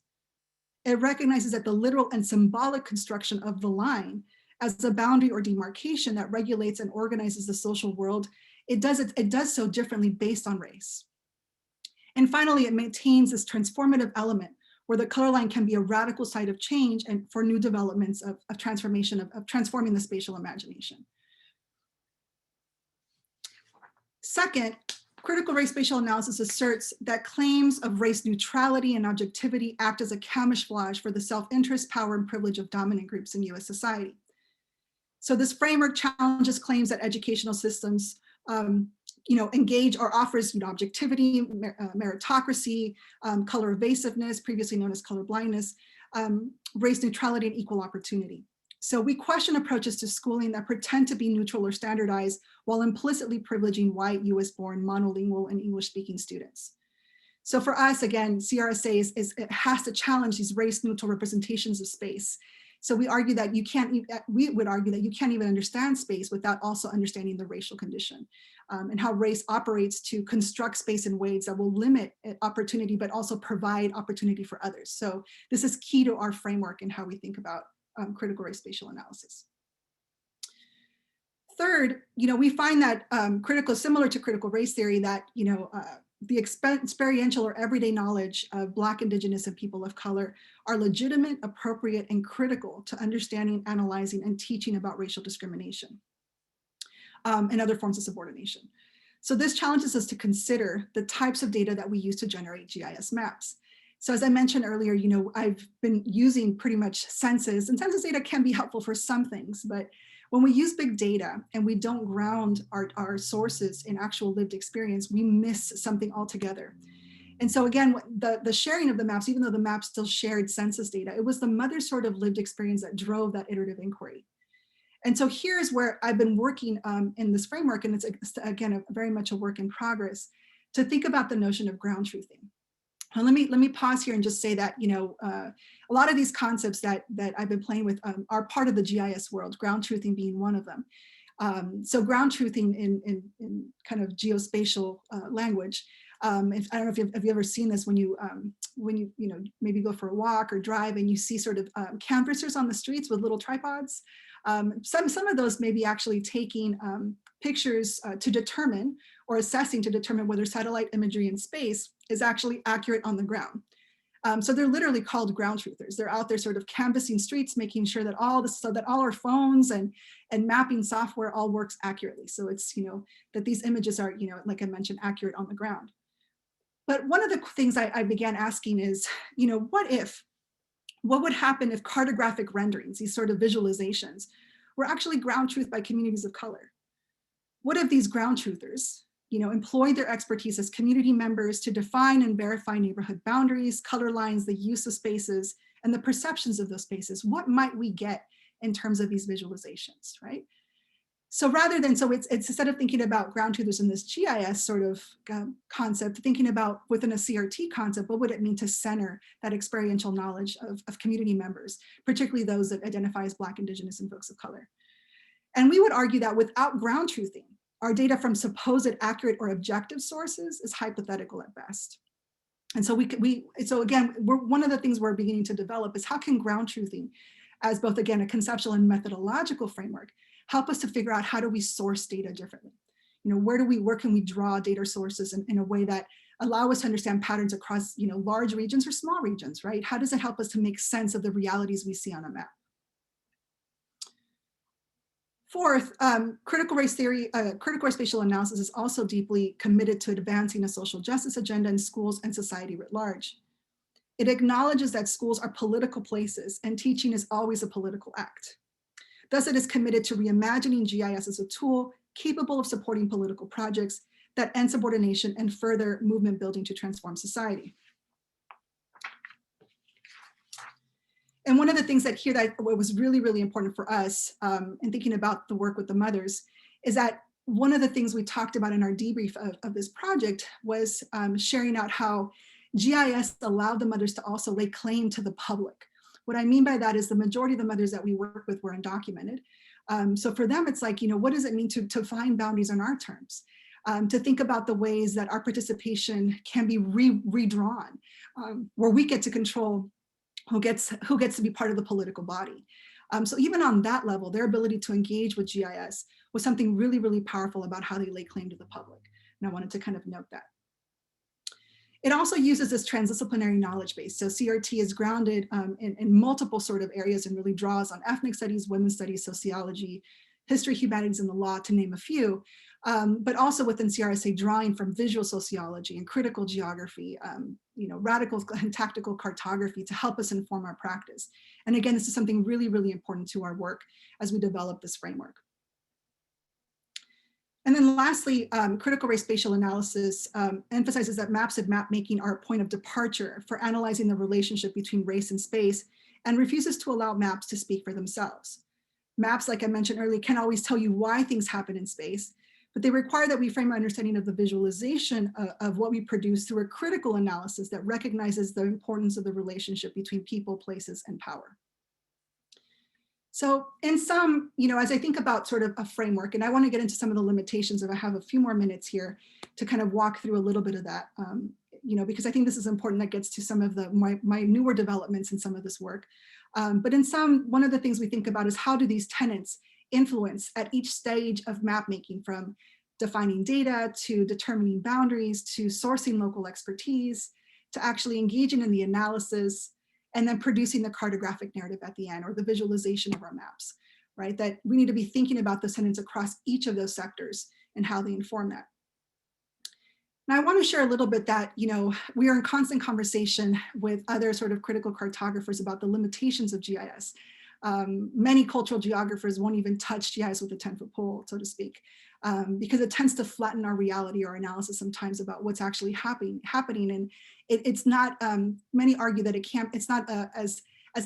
It recognizes that the literal and symbolic construction of the line as a boundary or demarcation that regulates and organizes the social world, it does so differently based on race. And finally, it maintains this transformative element where the color line can be a radical site of change and for new developments of transformation, of transforming the spatial imagination. Second, critical race spatial analysis asserts that claims of race neutrality and objectivity act as a camouflage for the self-interest, power, and privilege of dominant groups in US society. So this framework challenges claims that educational systems engage or offers objectivity, meritocracy, color evasiveness, previously known as color blindness, race neutrality, and equal opportunity. So we question approaches to schooling that pretend to be neutral or standardized while implicitly privileging white, US-born, monolingual, and English-speaking students. So for us, again, CRSA it has to challenge these race-neutral representations of space. So we argue that we would argue that you can't even understand space without also understanding the racial condition and how race operates to construct space in ways that will limit opportunity, but also provide opportunity for others. So this is key to our framework and how we think about critical race spatial analysis. Third, we find that similar to critical race theory, that the experiential or everyday knowledge of Black, Indigenous, and people of color are legitimate, appropriate, and critical to understanding, analyzing, and teaching about racial discrimination and other forms of subordination. So this challenges us to consider the types of data that we use to generate GIS maps. So as I mentioned earlier, I've been using pretty much census, and census data can be helpful for some things, but when we use big data and we don't ground our sources in actual lived experience, we miss something altogether. And so again, the sharing of the maps, even though the maps still shared census data, it was the mother's sort of lived experience that drove that iterative inquiry. And so here's where I've been working in this framework, and it's again, very much a work in progress, to think about the notion of ground truthing. And let me pause here and just say that a lot of these concepts that I've been playing with are part of the GIS world, ground truthing being one of them. So ground truthing in kind of geospatial language. I don't know if you've ever seen this when you maybe go for a walk or drive and you see sort of canvassers on the streets with little tripods. Some of those may be actually taking pictures to determine or assessing to determine whether satellite imagery in space is actually accurate on the ground. So they're literally called ground truthers. They're out there sort of canvassing streets, making sure that all our phones and mapping software all works accurately. So it's, that these images are, like I mentioned, accurate on the ground. But one of the things I began asking is, what would happen if cartographic renderings, these sort of visualizations, were actually ground truthed by communities of color. What if these ground truthers, employed their expertise as community members to define and verify neighborhood boundaries, color lines, the use of spaces, and the perceptions of those spaces? What might we get in terms of these visualizations, right? So it's instead of thinking about ground truthers in this GIS sort of concept, thinking about within a CRT concept, what would it mean to center that experiential knowledge of community members, particularly those that identify as Black, Indigenous, and folks of color. And we would argue that without ground truthing, our data from supposed accurate or objective sources is hypothetical at best. And so one of the things we're beginning to develop is how can ground truthing, as both, again, a conceptual and methodological framework, help us to figure out how do we source data differently? Where can we draw data sources in a way that allow us to understand patterns across, large regions or small regions, right? How does it help us to make sense of the realities we see on a map? Fourth, critical race spatial analysis is also deeply committed to advancing a social justice agenda in schools and society writ large. It acknowledges that schools are political places and teaching is always a political act. Thus, it is committed to reimagining GIS as a tool capable of supporting political projects that end subordination and further movement building to transform society. And one of the things that was really, really important for us in thinking about the work with the mothers is that one of the things we talked about in our debrief of this project was sharing out how GIS allowed the mothers to also lay claim to the public. What I mean by that is the majority of the mothers that we work with were undocumented. So for them, it's like, what does it mean to find boundaries on our terms? To think about the ways that our participation can be redrawn, where we get to control who gets to be part of the political body. So even on that level, their ability to engage with GIS was something really, really powerful about how they lay claim to the public. And I wanted to kind of note that. It also uses this transdisciplinary knowledge base. So CRT is grounded in multiple sort of areas and really draws on ethnic studies, women's studies, sociology, history, humanities, and the law, to name a few, but also within CRSA drawing from visual sociology and critical geography, radical and tactical cartography to help us inform our practice. And again, this is something really, really important to our work as we develop this framework. And then lastly, critical race spatial analysis emphasizes that maps and map making are a point of departure for analyzing the relationship between race and space, and refuses to allow maps to speak for themselves. Maps, like I mentioned earlier, can't always tell you why things happen in space, but they require that we frame our understanding of the visualization of what we produce through a critical analysis that recognizes the importance of the relationship between people, places, and power. So in sum, as I think about sort of a framework, and I want to get into some of the limitations, if I have a few more minutes here to kind of walk through a little bit of that, because I think this is important, that gets to some of my newer developments in some of this work. But in sum, one of the things we think about is how do these tenets influence at each stage of map making, from defining data to determining boundaries to sourcing local expertise to actually engaging in the analysis and then producing the cartographic narrative at the end, or the visualization of our maps, right? That we need to be thinking about the tenets across each of those sectors and how they inform that. Now, I want to share a little bit that, we are in constant conversation with other sort of critical cartographers about the limitations of GIS. Many cultural geographers won't even touch GIS with a 10-foot pole, so to speak, because it tends to flatten our reality or analysis sometimes about what's actually happening. And it's not, many argue that it's not as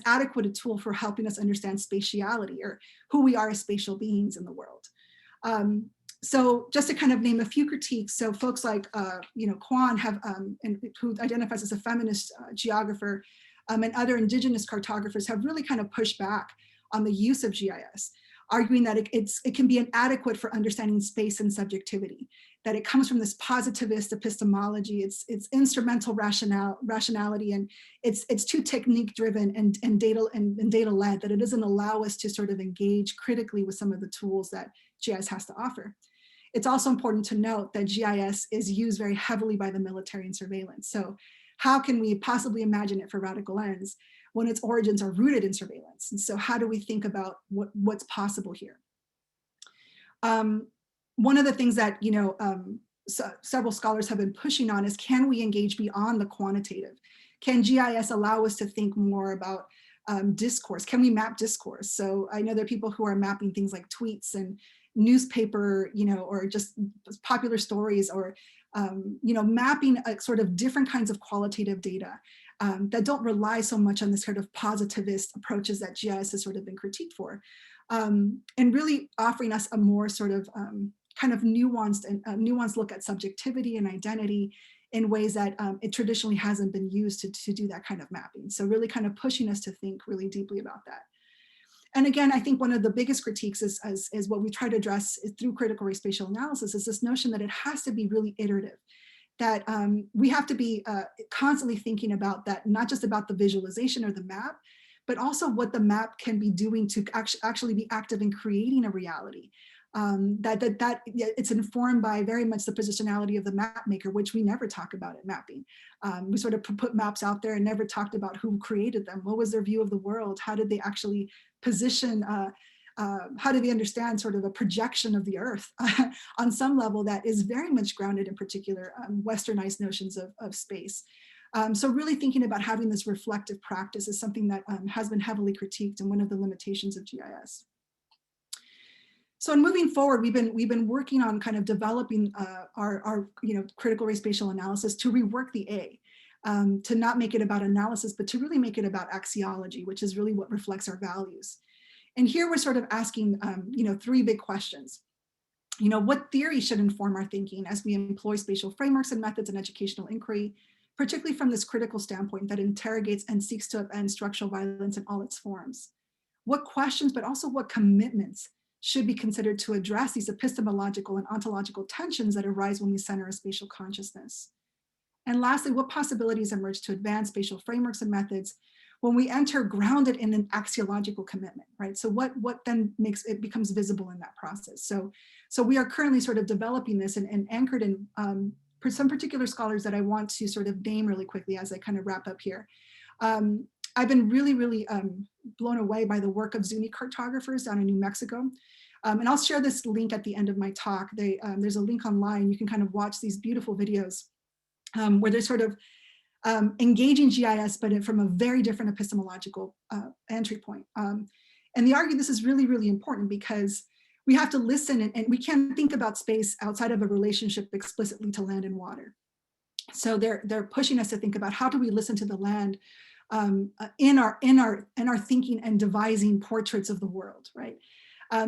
adequate a tool for helping us understand spatiality or who we are as spatial beings in the world. So just to kind of name a few critiques, so folks like, Kwan have, who identifies as a feminist geographer, and other indigenous cartographers have really kind of pushed back on the use of GIS, arguing that it can be inadequate for understanding space and subjectivity, that it comes from this positivist epistemology, it's instrumental rationality, and it's too technique driven and data led, that it doesn't allow us to sort of engage critically with some of the tools that GIS has to offer. It's also important to note that GIS is used very heavily by the military and surveillance. So how can we possibly imagine it for radical ends when its origins are rooted in surveillance? And so how do we think about what's possible here? One of the things that several scholars have been pushing on is, can we engage beyond the quantitative? Can GIS allow us to think more about discourse? Can we map discourse? So I know there are people who are mapping things like tweets and newspaper, or just popular stories, or mapping a sort of different kinds of qualitative data that don't rely so much on the sort of positivist approaches that GIS has sort of been critiqued for, and really offering us a more sort of kind of nuanced look at subjectivity and identity in ways that it traditionally hasn't been used to do that kind of mapping. So really kind of pushing us to think really deeply about that. And again, I think one of the biggest critiques is what we try to address through critical race spatial analysis is this notion that it has to be really iterative, that we have to be constantly thinking about that, not just about the visualization or the map, but also what the map can be doing to actually be active in creating a reality. That it's informed by very much the positionality of the map maker, which we never talk about in mapping. We sort of put maps out there and never talked about who created them. What was their view of the world? How did they actually position? How do they understand sort of a projection of the earth on some level that is very much grounded in particular westernized notions of space? So really thinking about having this reflective practice is something that has been heavily critiqued and one of the limitations of GIS. So in moving forward, we've been working on kind of developing our critical race spatial analysis to rework the A, to not make it about analysis, but to really make it about axiology, which is really what reflects our values. And here we're sort of asking, three big questions. What theory should inform our thinking as we employ spatial frameworks and methods in educational inquiry, particularly from this critical standpoint that interrogates and seeks to upend structural violence in all its forms? What questions, but also what commitments should be considered to address these epistemological and ontological tensions that arise when we center a spatial consciousness? And lastly, what possibilities emerge to advance spatial frameworks and methods when we enter grounded in an axiological commitment, right? So what then makes it becomes visible in that process? So we are currently sort of developing this and anchored in some particular scholars that I want to sort of name really quickly as I kind of wrap up here. I've been really, really blown away by the work of Zuni cartographers down in New Mexico. And I'll share this link at the end of my talk. There's a link online. You can kind of watch these beautiful videos where they're sort of engaging GIS, but from a very different epistemological entry point. And they argue this is really, really important because we have to listen and we can't think about space outside of a relationship explicitly to land and water. So they're pushing us to think about how do we listen to the land in our thinking and devising portraits of the world, right?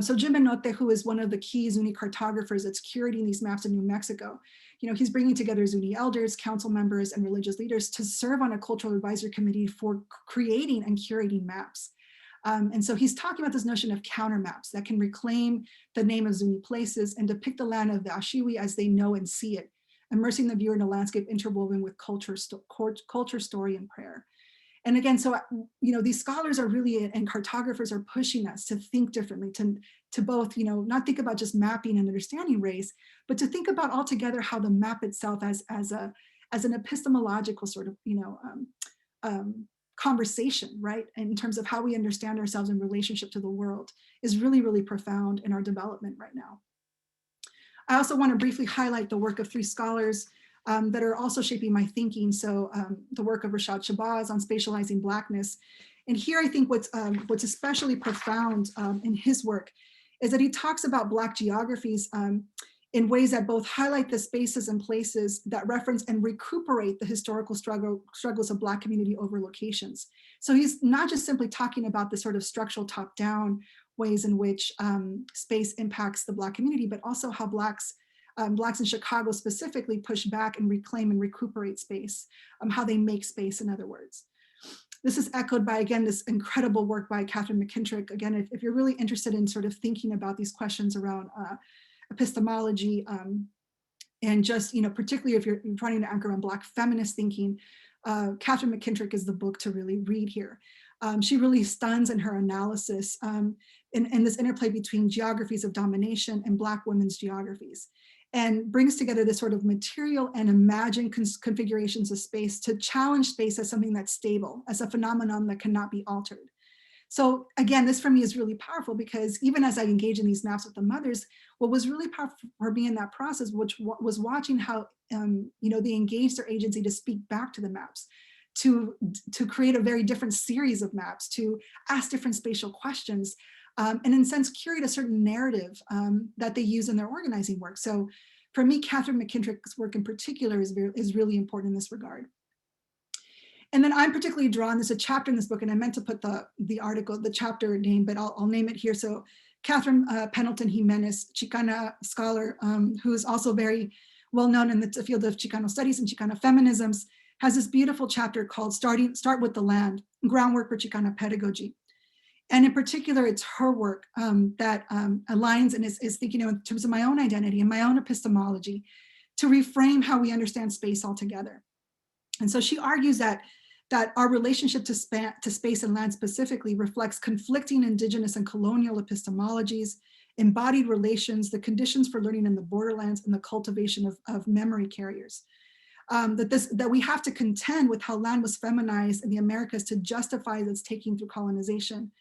So Jim Benote, who is one of the key Zuni cartographers that's curating these maps in New Mexico, he's bringing together Zuni elders, council members, and religious leaders to serve on a cultural advisory committee for creating and curating maps. And so he's talking about this notion of counter maps that can reclaim the name of Zuni places and depict the land of the Ashiwi as they know and see it, immersing the viewer in a landscape interwoven with culture, story, and prayer. And again, so, these scholars are really, and cartographers are pushing us to think differently, to both, not think about just mapping and understanding race, but to think about altogether how the map itself as an epistemological sort of, conversation, right? In terms of how we understand ourselves in relationship to the world is really, really profound in our development right now. I also want to briefly highlight the work of three scholars that are also shaping my thinking. So the work of Rashad Shabazz on spatializing Blackness. And here I think what's especially profound in his work is that he talks about Black geographies in ways that both highlight the spaces and places that reference and recuperate the historical struggles of Black community over locations. So he's not just simply talking about the sort of structural top-down ways in which space impacts the Black community, but also how Blacks in Chicago specifically push back and reclaim and recuperate space, how they make space, in other words. This is echoed by, again, this incredible work by Catherine McKintrick. Again, if you're really interested in sort of thinking about these questions around epistemology, and just, particularly if you're trying to anchor on Black feminist thinking, Catherine McKintrick is the book to really read here. She really stuns in her analysis in this interplay between geographies of domination and Black women's geographies, and brings together this sort of material and imagined configurations of space to challenge space as something that's stable, as a phenomenon that cannot be altered. So again, this for me is really powerful because even as I engage in these maps with the mothers, what was really powerful for me in that process, which was watching how they engaged their agency to speak back to the maps, to create a very different series of maps, to ask different spatial questions, and in a sense curate a certain narrative that they use in their organizing work. So for me, Catherine McKittrick's work in particular is really important in this regard. And then I'm particularly drawn, there's a chapter in this book, and I meant to put the article, the chapter name, but I'll name it here. So Catherine Pendleton Jimenez, Chicana scholar, who is also very well known in the field of Chicano studies and Chicano feminisms, has this beautiful chapter called Start with the Land, Groundwork for Chicana Pedagogy. And in particular, it's her work that aligns and is thinking in terms of my own identity and my own epistemology to reframe how we understand space altogether. And so she argues that our relationship to space and land specifically reflects conflicting indigenous and colonial epistemologies, embodied relations, the conditions for learning in the borderlands, and the cultivation of memory carriers. That we have to contend with how land was feminized in the Americas to justify its taking through colonization.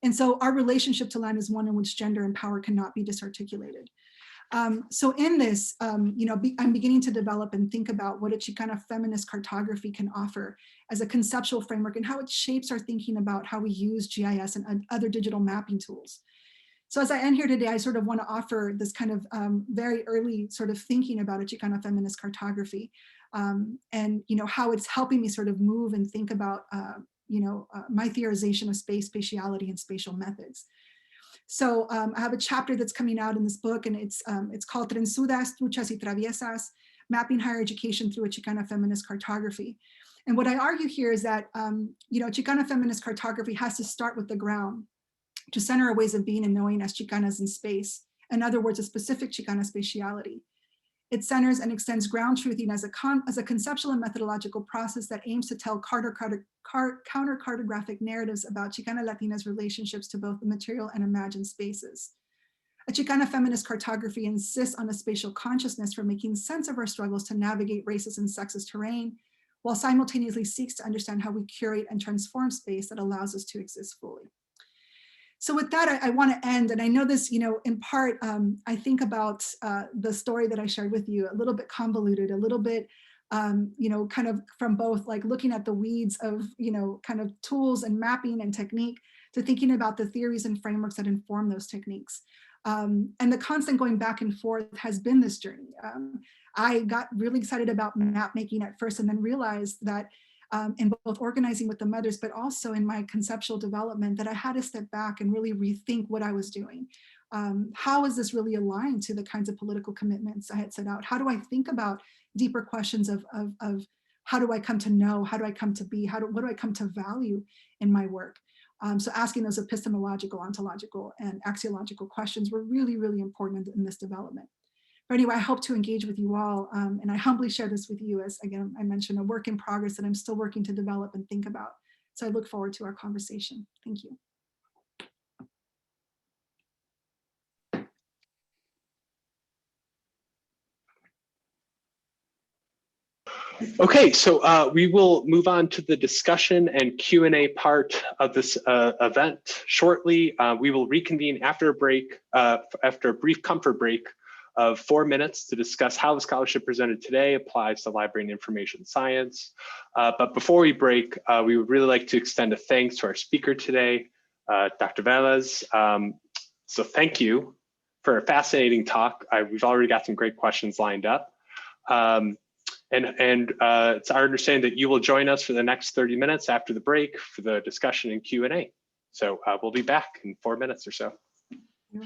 And so our relationship to land is one in which gender and power cannot be disarticulated. So in this, I'm beginning to develop and think about what a Chicana feminist cartography can offer as a conceptual framework and how it shapes our thinking about how we use GIS and other digital mapping tools. So as I end here today, I sort of want to offer this kind of very early sort of thinking about a Chicana feminist cartography and how it's helping me sort of move and think about my theorization of space, spatiality, and spatial methods. So I have a chapter that's coming out in this book, and it's called Trenzudas, Truchas y Traviesas, Mapping Higher Education Through a Chicana Feminist Cartography. And what I argue here is that, Chicana feminist cartography has to start with the ground to center our ways of being and knowing as Chicanas in space. In other words, a specific Chicana spatiality. It centers and extends ground truthing as a conceptual and methodological process that aims to tell counter-cartographic narratives about Chicana Latinas' relationships to both the material and imagined spaces. A Chicana feminist cartography insists on a spatial consciousness for making sense of our struggles to navigate racist and sexist terrain, while simultaneously seeks to understand how we curate and transform space that allows us to exist fully. So with that, I want to end, and I know this, in part, I think about the story that I shared with you, a little bit convoluted, a little bit, kind of from both like looking at the weeds of, kind of tools and mapping and technique to thinking about the theories and frameworks that inform those techniques. And the constant going back and forth has been this journey. I got really excited about map making at first and then realized that in both organizing with the mothers, but also in my conceptual development, that I had to step back and really rethink what I was doing. How is this really aligned to the kinds of political commitments I had set out? How do I think about deeper questions of how do I come to know, how do I come to be, what do I come to value in my work? So asking those epistemological, ontological, and axiological questions were really, really important in this development. But anyway, I hope to engage with you all, and I humbly share this with you as, again, I mentioned, a work in progress that I'm still working to develop and think about. So I look forward to our conversation. Thank you. Okay, so we will move on to the discussion and Q&A part of this event shortly. We will reconvene after a break, after a brief comfort break of 4 minutes to discuss how the scholarship presented today applies to library and information science. But before we break, we would really like to extend a thanks to our speaker today, Dr. Vélez. So thank you for a fascinating talk. We've already got some great questions lined up. And it's our understanding that you will join us for the next 30 minutes after the break for the discussion and Q&A. So we'll be back in 4 minutes or so. Yeah.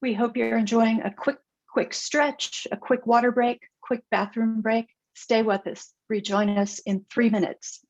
We hope you're enjoying a quick stretch, a quick water break, quick bathroom break. Stay with us. Rejoin us in 3 minutes.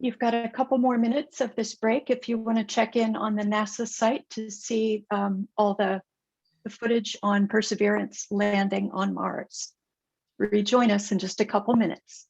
You've got a couple more minutes of this break if you want to check in on the NASA site to see all the footage on Perseverance landing on Mars. Rejoin us in just a couple minutes.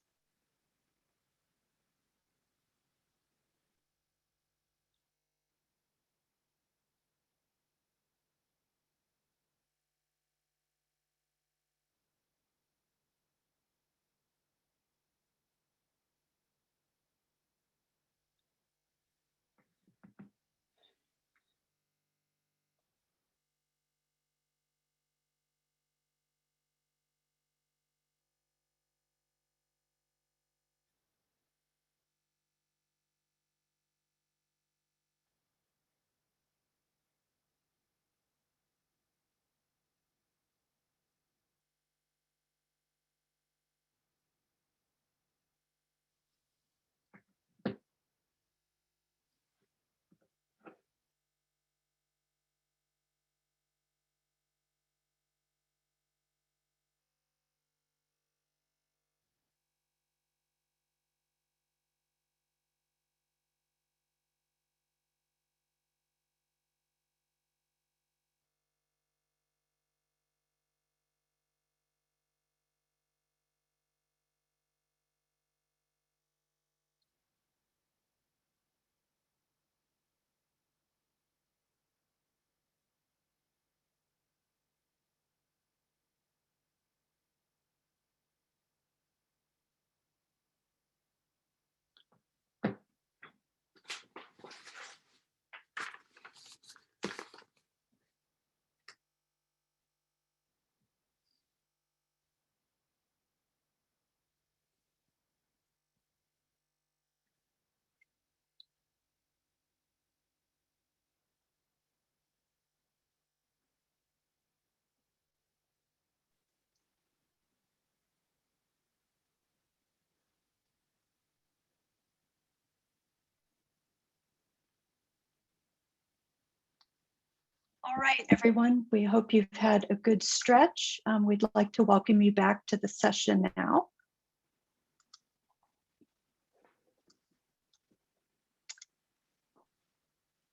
All right, everyone, we hope you've had a good stretch. We'd like to welcome you back to the session now.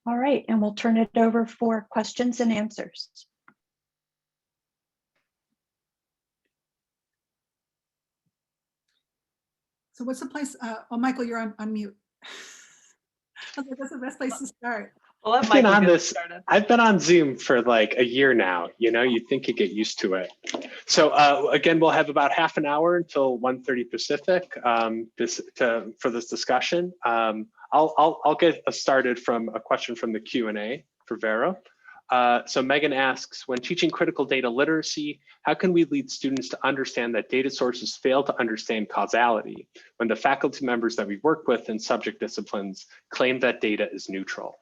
All right, and we'll turn it over for questions and answers. So what's the place? Oh, Michael, you're on mute. That's the best place to start. We'll let I've been Michael on get this. started. I've been on Zoom for like a year now. You know, you'd think you get used to it. So again, we'll have about half an hour until 1:30 Pacific for this discussion. I'll get us started from a question from the Q&A for Vero. So Megan asks, when teaching critical data literacy, how can we lead students to understand that data sources fail to understand causality when the faculty members that we work with in subject disciplines claim that data is neutral?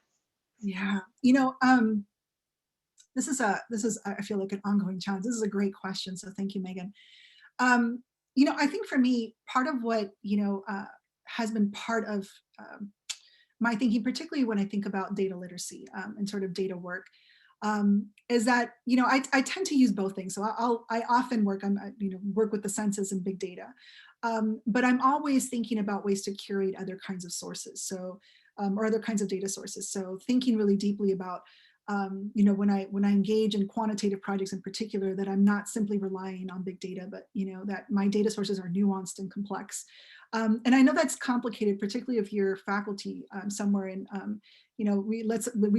Yeah, this is I feel like an ongoing challenge. This is a great question, so thank you, Megan. I think for me, part of what has been part of my thinking, particularly when I think about data literacy and sort of data work, is that I tend to use both things. So I often work with the census and big data, but I'm always thinking about ways to curate other kinds of sources. So or other kinds of data sources. So thinking really deeply about when I engage in quantitative projects in particular, that I'm not simply relying on big data, but that my data sources are nuanced and complex. And I know that's complicated, particularly if you're faculty somewhere in, we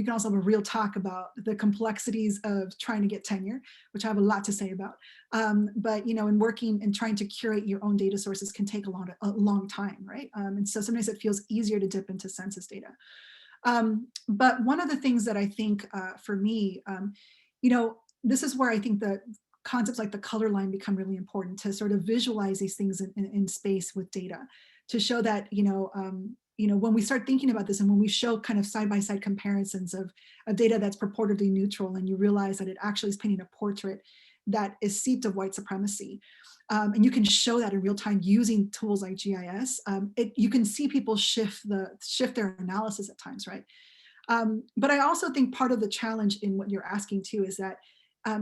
can also have a real talk about the complexities of trying to get tenure, which I have a lot to say about. But in working and trying to curate your own data sources can take a long time, right? And so sometimes it feels easier to dip into census data. But one of the things that I think for me, this is where I think the concepts like the color line become really important, to sort of visualize these things in space with data, to show that, when we start thinking about this and when we show kind of side-by-side comparisons of data that's purportedly neutral, and you realize that it actually is painting a portrait that is seeped of white supremacy. And you can show that in real time using tools like GIS. You can see people shift their analysis at times, right? But I also think part of the challenge in what you're asking too is that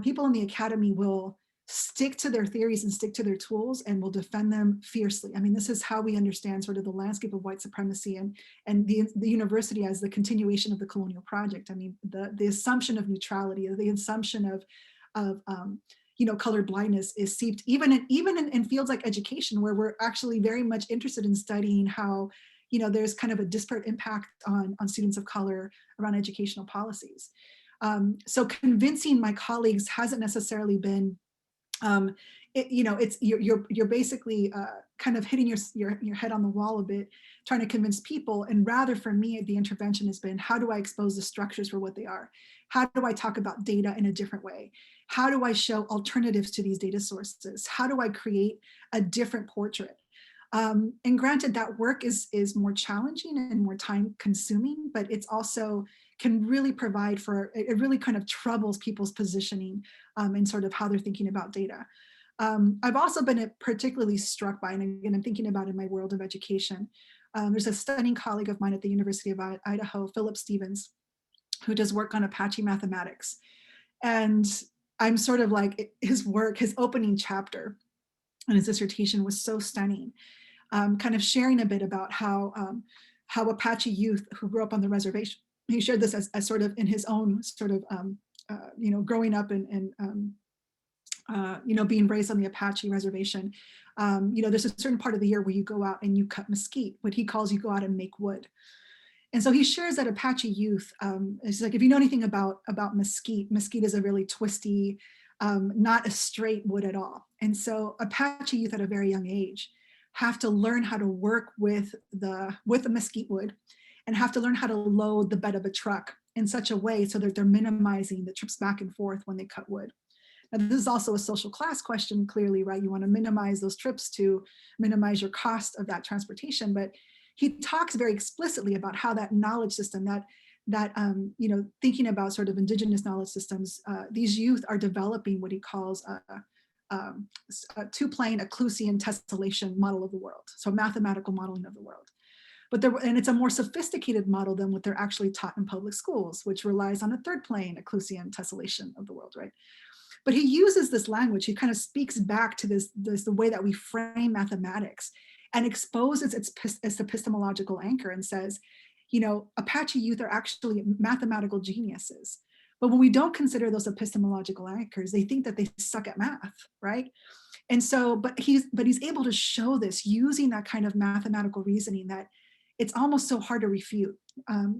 people in the academy will stick to their theories and stick to their tools and will defend them fiercely. I mean, this is how we understand sort of the landscape of white supremacy and the university as the continuation of the colonial project. I mean, the assumption of neutrality, the assumption of colored blindness is seeped even in fields like education, where we're actually very much interested in studying how, there's kind of a disparate impact on students of color around educational policies. So convincing my colleagues hasn't necessarily been, you're basically kind of hitting your head on the wall a bit, trying to convince people. And rather for me, the intervention has been, how do I expose the structures for what they are? How do I talk about data in a different way? How do I show alternatives to these data sources? How do I create a different portrait? And granted, that work is more challenging and more time consuming, but it's also can really provide for, it really kind of troubles people's positioning and sort of how they're thinking about data. I've also been particularly struck by, and again, I'm thinking about in my world of education, there's a stunning colleague of mine at the University of Idaho, Philip Stevens, who does work on Apache mathematics. And I'm sort of like, his work, his opening chapter and his dissertation was so stunning, kind of sharing a bit about how Apache youth who grew up on the reservation, he shared this as sort of in his own sort of, growing up and being raised on the Apache reservation. There's a certain part of the year where you go out and you cut mesquite, what he calls you go out and make wood. And so he shares that Apache youth, it's like, if you know anything about mesquite is a really twisty, not a straight wood at all. And so Apache youth at a very young age have to learn how to work with the mesquite wood and have to learn how to load the bed of a truck in such a way so that they're minimizing the trips back and forth when they cut wood. Now, this is also a social class question, clearly, right? You want to minimize those trips to minimize your cost of that transportation, but he talks very explicitly about how that knowledge system, thinking about sort of indigenous knowledge systems, these youth are developing what he calls a two-plane Occlusian tessellation model of the world, so mathematical modeling of the world. And it's a more sophisticated model than what they're actually taught in public schools, which relies on a third plane Occlusian tessellation of the world, right? But he uses this language, he kind of speaks back to the way that we frame mathematics and exposes its epistemological anchor and says, Apache youth are actually mathematical geniuses. But when we don't consider those epistemological anchors, they think that they suck at math, right? And so, but he's able to show this using that kind of mathematical reasoning that it's almost so hard to refute.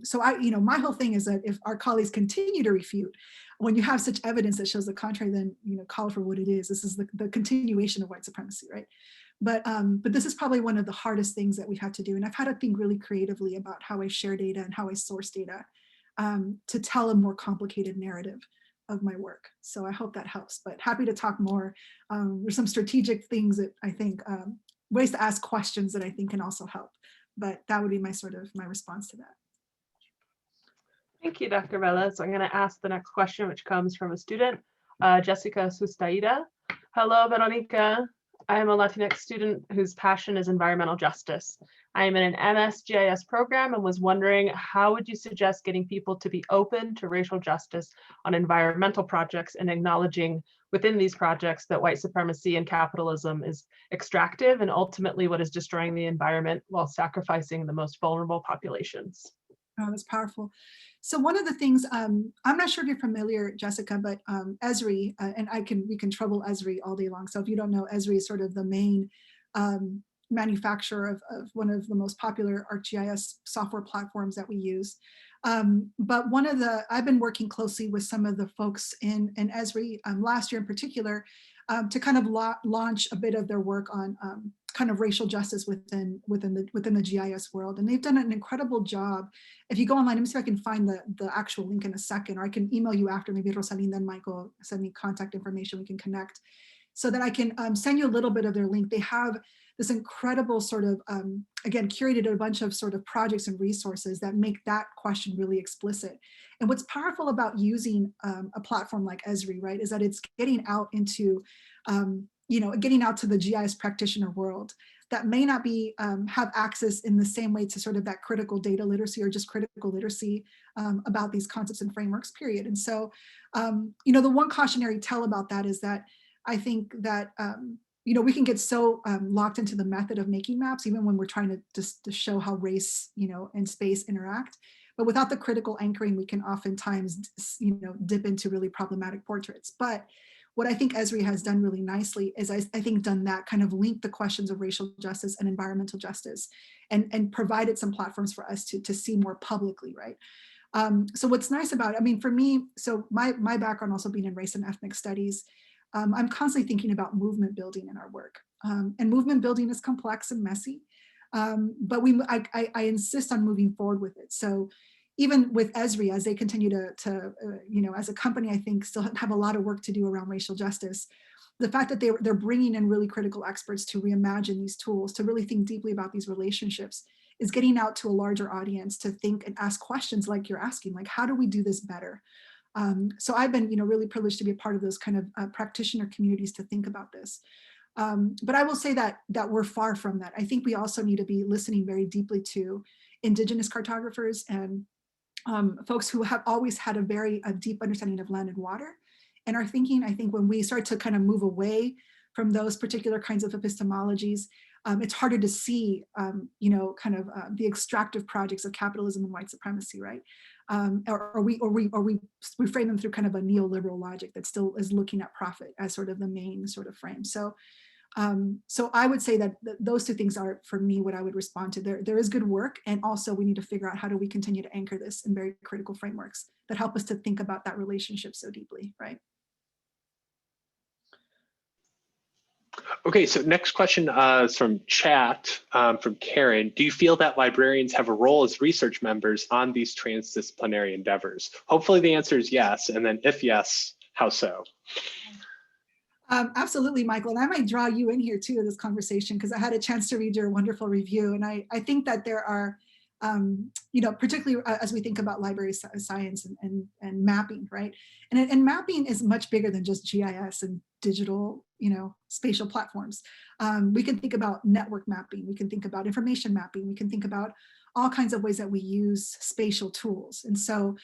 So my whole thing is that if our colleagues continue to refute, when you have such evidence that shows the contrary, then call it for what it is. This is the continuation of white supremacy, right? But this is probably one of the hardest things that we've had to do. And I've had to think really creatively about how I share data and how I source data to tell a more complicated narrative of my work. So I hope that helps, but happy to talk more. There's some strategic things that I think, ways to ask questions that I think can also help. But that would be my response to that. Thank you, Dr. Vélez. I'm going to ask the next question, which comes from a student, Jessica Sustaida. Hello, Verónica. I am a Latinx student whose passion is environmental justice. I am in an MS GIS program and was wondering, how would you suggest getting people to be open to racial justice on environmental projects and acknowledging within these projects that white supremacy and capitalism is extractive and ultimately what is destroying the environment while sacrificing the most vulnerable populations? Oh, that's powerful. So one of the things, I'm not sure if you're familiar, Jessica, but Esri, and we can trouble Esri all day long. So if you don't know, Esri is sort of the main manufacturer of one of the most popular ArcGIS software platforms that we use. But I've been working closely with some of the folks in Esri last year in particular to kind of launch a bit of their work on kind of racial justice within the GIS world. And they've done an incredible job. If you go online, let me see if I can find the actual link in a second, or I can email you after, maybe Rosalyn, then Michael, send me contact information, we can connect, so that I can send you a little bit of their link. They have this incredible sort of, again, curated a bunch of sort of projects and resources that make that question really explicit. And what's powerful about using a platform like Esri, right, is that it's getting out into, getting out to the GIS practitioner world that may not be have access in the same way to sort of that critical data literacy or just critical literacy about these concepts and frameworks, period. And so, the one cautionary tale about that is that I think that, we can get so locked into the method of making maps, even when we're trying to just to show how race, and space interact. But without the critical anchoring, we can oftentimes, dip into really problematic portraits. But what I think Esri has done really nicely is I think done that, kind of link the questions of racial justice and environmental justice and provided some platforms for us to see more publicly, right? So what's nice about it, for me, so my background also being in race and ethnic studies, I'm constantly thinking about movement building in our work. And movement building is complex and messy, but I insist on moving forward with it. So even with Esri, as they continue to as a company, I think still have a lot of work to do around racial justice. The fact that they're bringing in really critical experts to reimagine these tools, to really think deeply about these relationships, is getting out to a larger audience to think and ask questions like you're asking, like, how do we do this better? So I've been, really privileged to be a part of those kind of practitioner communities to think about this. But I will say that we're far from that. I think we also need to be listening very deeply to Indigenous cartographers and folks who have always had a deep understanding of land and water, and are thinking, I think when we start to kind of move away from those particular kinds of epistemologies, it's harder to see, the extractive projects of capitalism and white supremacy, right? Or we frame them through kind of a neoliberal logic that still is looking at profit as sort of the main sort of frame. So I would say that those two things are, for me, what I would respond to. There is good work, and also we need to figure out how do we continue to anchor this in very critical frameworks that help us to think about that relationship so deeply, right? Okay, so next question is from chat, from Karen. Do you feel that librarians have a role as research members on these transdisciplinary endeavors? Hopefully the answer is yes, and then if yes, how so? Absolutely, Michael, and I might draw you in here too in this conversation, because I had a chance to read your wonderful review, and I think that there are, particularly as we think about library science and mapping, right? And mapping is much bigger than just GIS and digital, spatial platforms. We can think about network mapping, we can think about information mapping, we can think about all kinds of ways that we use spatial tools. And so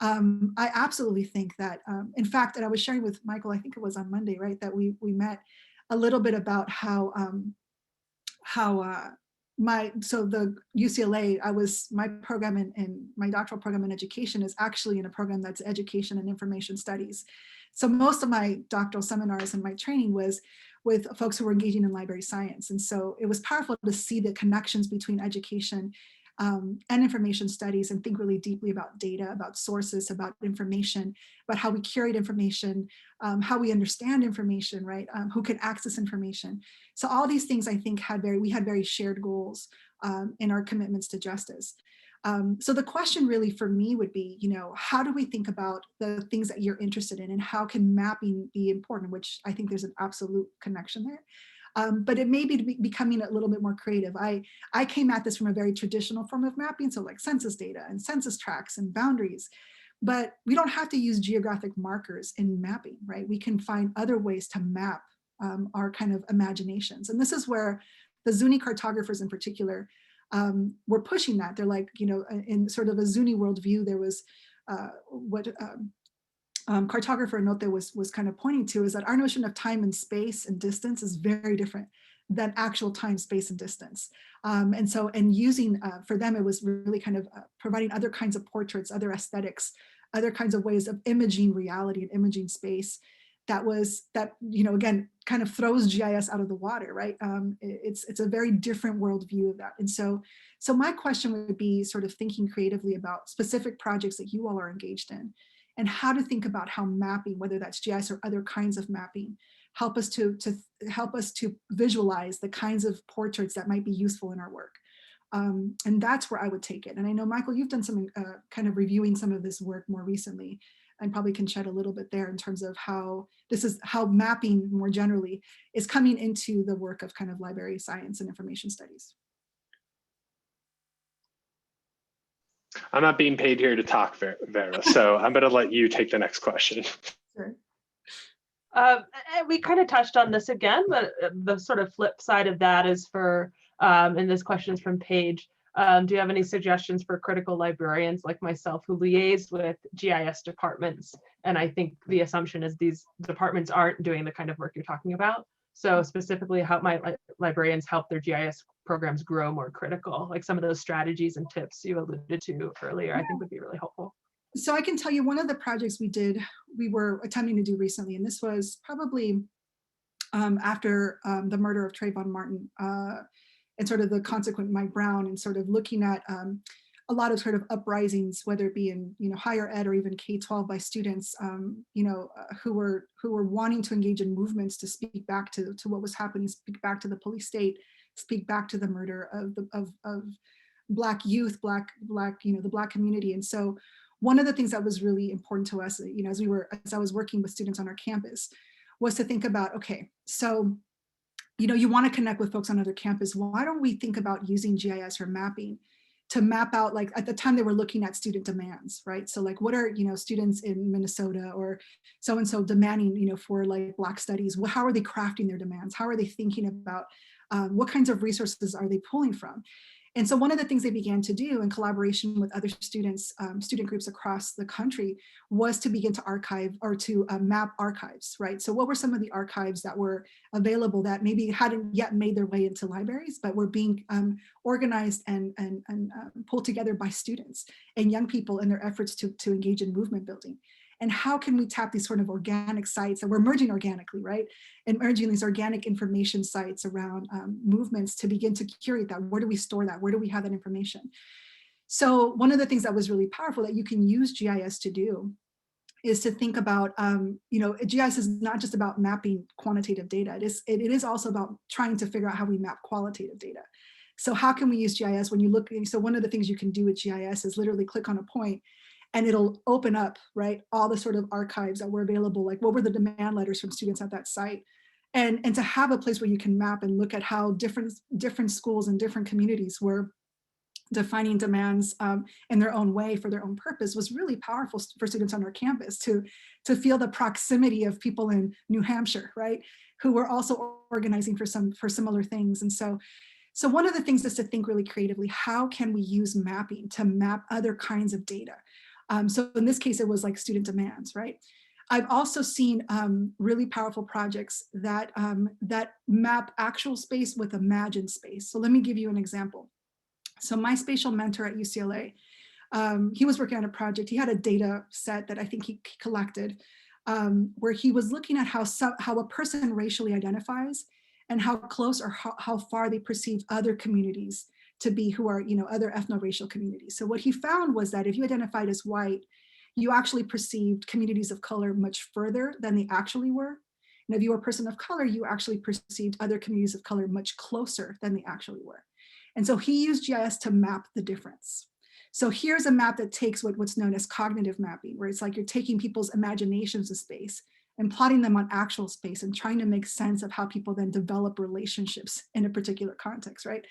I absolutely think that, in fact, and I was sharing with Michael, I think it was on Monday, right, that we met a little bit about how the UCLA, my program in my doctoral program in education is actually in a program that's education and information studies. So most of my doctoral seminars and my training was with folks who were engaging in library science. And so it was powerful to see the connections between education and information studies, and think really deeply about data, about sources, about information, about how we curate information, how we understand information, right? Who can access information. So all these things, I think, we had very shared goals in our commitments to justice. So the question really for me would be, how do we think about the things that you're interested in, and how can mapping be important, which I think there's an absolute connection there. But it may be becoming a little bit more creative. I came at this from a very traditional form of mapping, so like census data and census tracts and boundaries, but we don't have to use geographic markers in mapping, right? We can find other ways to map our kind of imaginations. And this is where the Zuni cartographers in particular were pushing that. They're like, in sort of a Zuni worldview, there was cartographer Note was kind of pointing to, is that our notion of time and space and distance is very different than actual time, space, and distance. And using, for them, it was really kind of providing other kinds of portraits, other aesthetics, other kinds of ways of imaging reality and imaging space that again, kind of throws GIS out of the water, right? It's a very different worldview of that. And so my question would be sort of thinking creatively about specific projects that you all are engaged in, and how to think about how mapping, whether that's GIS or other kinds of mapping, help us to visualize the kinds of portraits that might be useful in our work. And that's where I would take it. And I know, Michael, you've done some kind of reviewing some of this work more recently, and probably can shed a little bit there in terms of how mapping more generally is coming into the work of kind of library science and information studies. I'm not being paid here to talk, Vera, so I'm going to let you take the next question. Sure. We kind of touched on this again, but the sort of flip side of that is for, and this question is from Paige, Do you have any suggestions for critical librarians like myself who liaise with GIS departments? And I think the assumption is these departments aren't doing the kind of work you're talking about. So specifically, how might librarians help their GIS programs grow more critical? Like some of those strategies and tips you alluded to earlier, I think would be really helpful. So I can tell you one of the projects we were attempting to do recently, and this was probably after the murder of Trayvon Martin and sort of the consequent Mike Brown, and sort of looking at a lot of sort of uprisings, whether it be in higher ed or even K-12 by students, who were wanting to engage in movements to speak back to what was happening, speak back to the police state, speak back to the murder of Black youth, the Black community. And so one of the things that was really important to us, as I was working with students on our campus, was to think about, okay, so you want to connect with folks on other campus. Why don't we think about using GIS or mapping to map out, like at the time they were looking at student demands, right? So like, what are, students in Minnesota or so-and-so demanding, for like Black studies? How are they crafting their demands? How are they thinking about what kinds of resources are they pulling from? And so one of the things they began to do in collaboration with other students, student groups across the country, was to begin to archive or to map archives, right? So what were some of the archives that were available that maybe hadn't yet made their way into libraries, but were being organized and pulled together by students and young people in their efforts to engage in movement building? And how can we tap these sort of organic sites that we're merging organically, right? And merging these organic information sites around movements to begin to curate that. Where do we store that? Where do we have that information? So one of the things that was really powerful that you can use GIS to do is to think about, GIS is not just about mapping quantitative data. It is also about trying to figure out how we map qualitative data. So how can we use GIS when you look? So one of the things you can do with GIS is literally click on a point and it'll open up, right, all the sort of archives that were available, like what were the demand letters from students at that site, and to have a place where you can map and look at how different schools and different communities were defining demands in their own way for their own purpose was really powerful for students on our campus to feel the proximity of people in New Hampshire, right, who were also organizing for similar things. And so one of the things is to think really creatively, how can we use mapping to map other kinds of data? So in this case, it was like student demands, right? I've also seen really powerful projects that map actual space with imagined space. So let me give you an example. So my spatial mentor at UCLA, he was working on a project. He had a data set that I think he collected where he was looking at how a person racially identifies and how close or how far they perceive other communities to be who are, other ethno-racial communities. So what he found was that if you identified as white, you actually perceived communities of color much further than they actually were. And if you were a person of color, you actually perceived other communities of color much closer than they actually were. And so he used GIS to map the difference. So here's a map that takes what's known as cognitive mapping, where it's like you're taking people's imaginations of space and plotting them on actual space and trying to make sense of how people then develop relationships in a particular context, right?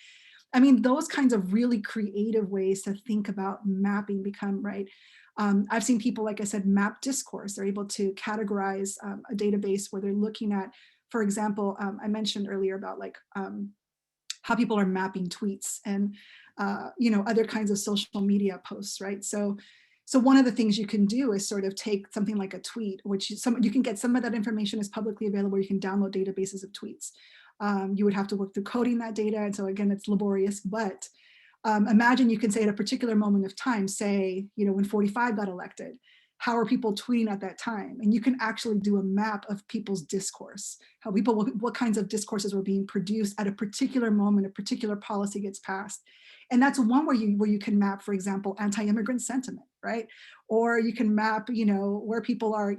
I mean, those kinds of really creative ways to think about mapping become, right? I've seen people, like I said, map discourse. They're able to categorize a database where they're looking at, for example, I mentioned earlier about like how people are mapping tweets and, other kinds of social media posts, right? So one of the things you can do is sort of take something like a tweet, which you can get some of that information is publicly available. You can download databases of tweets. You would have to work through coding that data. And so again, it's laborious, but imagine you can say at a particular moment of time, say, when 45 got elected, how are people tweeting at that time? And you can actually do a map of people's discourse, how what kinds of discourses were being produced at a particular moment, a particular policy gets passed. And that's one where you can map, for example, anti-immigrant sentiment, right? Or you can map, where people are,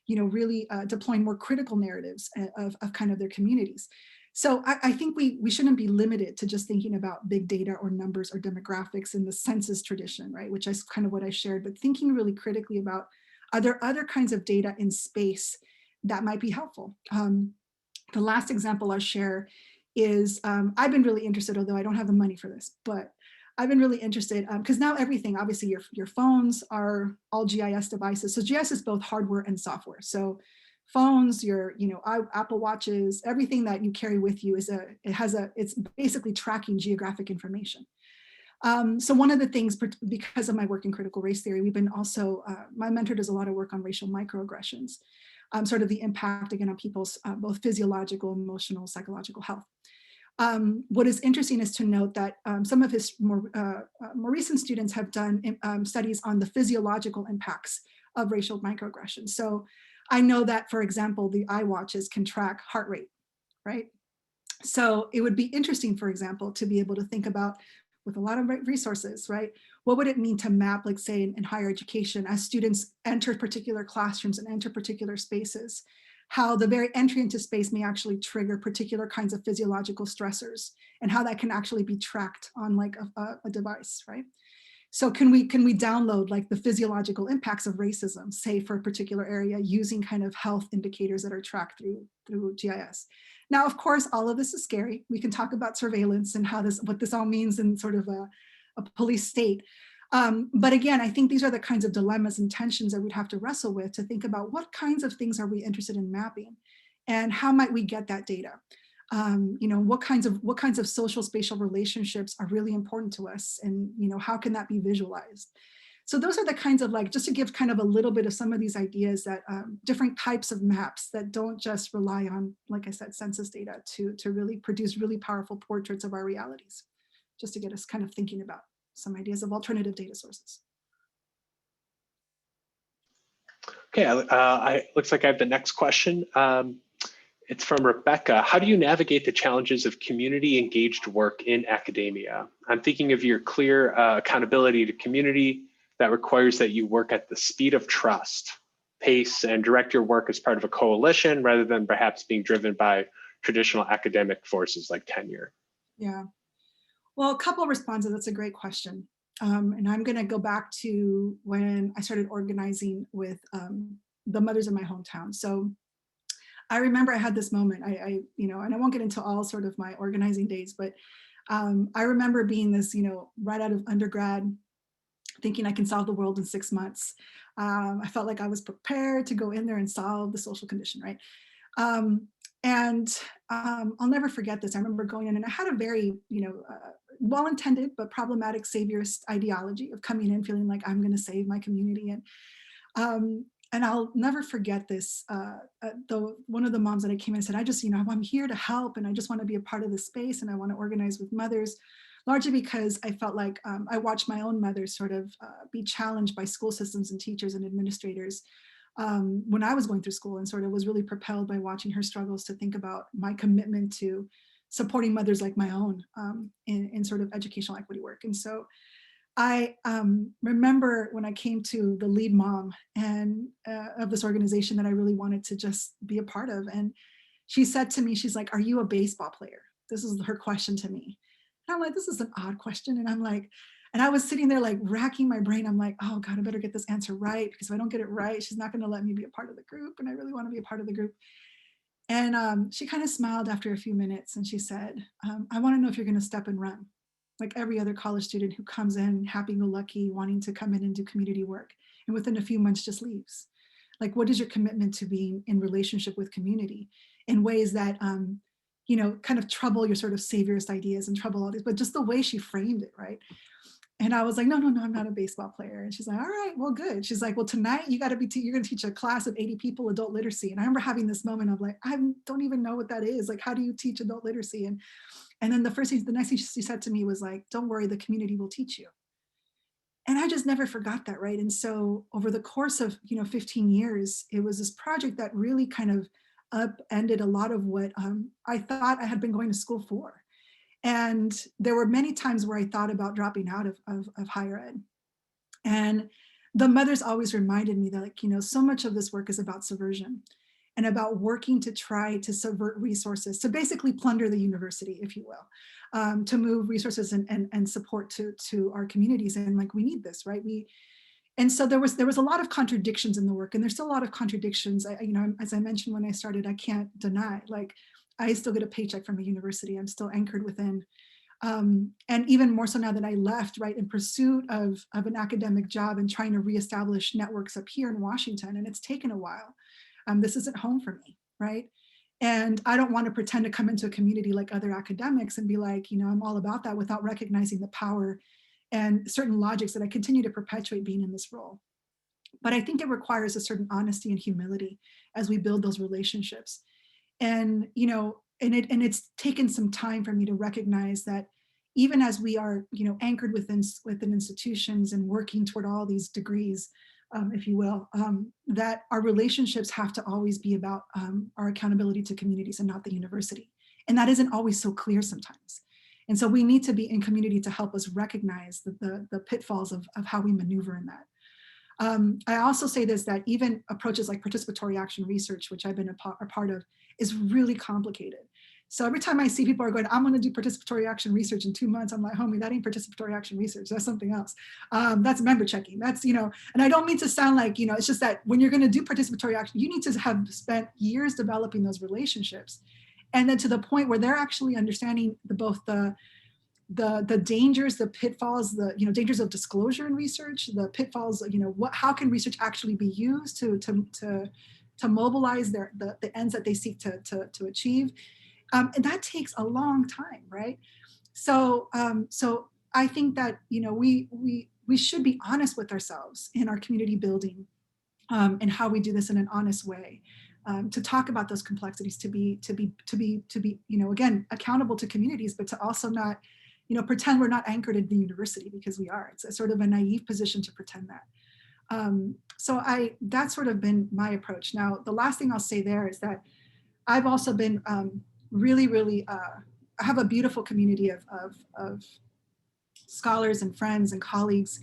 really deploying more critical narratives of kind of their communities. So I think we shouldn't be limited to just thinking about big data or numbers or demographics in the census tradition, right? Which is kind of what I shared, but thinking really critically about, are there other kinds of data in space that might be helpful? The last example I'll share is, I've been really interested, although I don't have the money for this, but I've been really interested because now everything, obviously your phones are all GIS devices. So GIS is both hardware and software. So phones, your Apple Watches, everything that you carry with you it's basically tracking geographic information. So one of the things, because of my work in critical race theory, we've been also, my mentor does a lot of work on racial microaggressions, sort of the impact again on people's both physiological, emotional, psychological health. What is interesting is to note that some of his more recent students have done studies on the physiological impacts of racial microaggressions. So I know that, for example, the iWatches can track heart rate, right? So it would be interesting, for example, to be able to think about, with a lot of resources, right? What would it mean to map, like say in higher education, as students enter particular classrooms and enter particular spaces, how the very entry into space may actually trigger particular kinds of physiological stressors, and how that can actually be tracked on like a device, right? So can we download like the physiological impacts of racism, say for a particular area, using kind of health indicators that are tracked through GIS? Now, of course, all of this is scary. We can talk about surveillance and what this all means in sort of a police state. But again, I think these are the kinds of dilemmas and tensions that we'd have to wrestle with to think about what kinds of things are we interested in mapping, and how might we get that data? You know, what kinds of social spatial relationships are really important to us, and you know, how can that be visualized? So those are the kinds of, like, just to give kind of a little bit of some of these ideas, that different types of maps that don't just rely on, like I said, census data to really produce really powerful portraits of our realities, just to get us kind of thinking about some ideas of alternative data sources. Okay, looks like I have the next question. It's from Rebecca. How do you navigate the challenges of community engaged work in academia? I'm thinking of your clear accountability to community that requires that you work at the speed of trust, pace, and direct your work as part of a coalition rather than perhaps being driven by traditional academic forces like tenure. Yeah, well, a couple of responses. That's a great question. And I'm going to go back to when I started organizing with the mothers in my hometown. So I remember I had this moment, you know, and I won't get into all sort of my organizing days, but I remember being this, you know, right out of undergrad, thinking I can solve the world in 6 months. I felt like I was prepared to go in there and solve the social condition, right? I'll never forget this. I remember going in and I had a very, you know, well-intended but problematic saviorist ideology of coming in feeling like I'm going to save my community. And I'll never forget this. One of the moms that I came in and said, I just, you know, I'm here to help, and I just want to be a part of this space, and I want to organize with mothers, largely because I felt like I watched my own mother sort of be challenged by school systems and teachers and administrators when I was going through school, and sort of was really propelled by watching her struggles to think about my commitment to supporting mothers like my own in sort of educational equity work. And so I remember when I came to the lead mom and of this organization that I really wanted to just be a part of. And she said to me, she's like, are you a baseball player? This is her question to me. And I'm like, this is an odd question. And I'm like, and I was sitting there like racking my brain. I'm like, oh God, I better get this answer right, because if I don't get it right, she's not going to let me be a part of the group. And I really want to be a part of the group. And she kind of smiled after a few minutes and she said, I want to know if you're going to step and run, like every other college student who comes in happy-go-lucky, wanting to come in and do community work, and within a few months just leaves. Like, what is your commitment to being in relationship with community in ways that, you know, kind of trouble your sort of saviorist ideas and trouble all these, but just the way she framed it, right? And I was like, no, I'm not a baseball player. And she's like, all right, well, good. She's like, well, tonight you got to you're going to teach a class of 80 people adult literacy. And I remember having this moment of like, I don't even know what that is. Like, how do you teach adult literacy? And then the next thing she said to me was like, don't worry, the community will teach you. And I just never forgot that, right? And so over the course of, you know, 15 years, it was this project that really kind of upended a lot of what I thought I had been going to school for. And there were many times where I thought about dropping out of higher ed. And the mothers always reminded me that, like, you know, so much of this work is about subversion and about working to try to subvert resources, to basically plunder the university, if you will, to move resources and support to our communities. And like, we need this, right? And so there was a lot of contradictions in the work, and there's still a lot of contradictions. You know, as I mentioned when I started, I can't deny, like, I still get a paycheck from a university. I'm still anchored within. And even more so now that I left, right, in pursuit of an academic job and trying to reestablish networks up here in Washington. And it's taken a while. This isn't home for me, right? And I don't want to pretend to come into a community like other academics and be like, you know, I'm all about that, without recognizing the power and certain logics that I continue to perpetuate being in this role. But I think it requires a certain honesty and humility as we build those relationships. And, you know, and it's taken some time for me to recognize that even as we are, you know, anchored within institutions and working toward all these degrees, if you will, that our relationships have to always be about our accountability to communities and not the university. And that isn't always so clear sometimes. And so we need to be in community to help us recognize the pitfalls of how we maneuver in that. I also say this, that even approaches like participatory action research, which I've been a part of, is really complicated. So every time I see people are going, I'm going to do participatory action research in 2 months, I'm like, homie, that ain't participatory action research. That's something else. That's member checking. That's, you know, and I don't mean to sound like, you know, it's just that when you're going to do participatory action, you need to have spent years developing those relationships. And then to the point where they're actually understanding both the dangers, the pitfalls, the, you know, dangers of disclosure in research, the pitfalls, you know, how can research actually be used to mobilize the ends that they seek to achieve. And that takes a long time, right? So so I think that, you know, we should be honest with ourselves in our community building and how we do this in an honest way. To talk about those complexities, to be, you know, again, accountable to communities, but to also not, you know, pretend we're not anchored in the university, because we are. It's a sort of a naive position to pretend that. So that's sort of been my approach. Now, the last thing I'll say there is that I've also been really, I have a beautiful community of scholars and friends and colleagues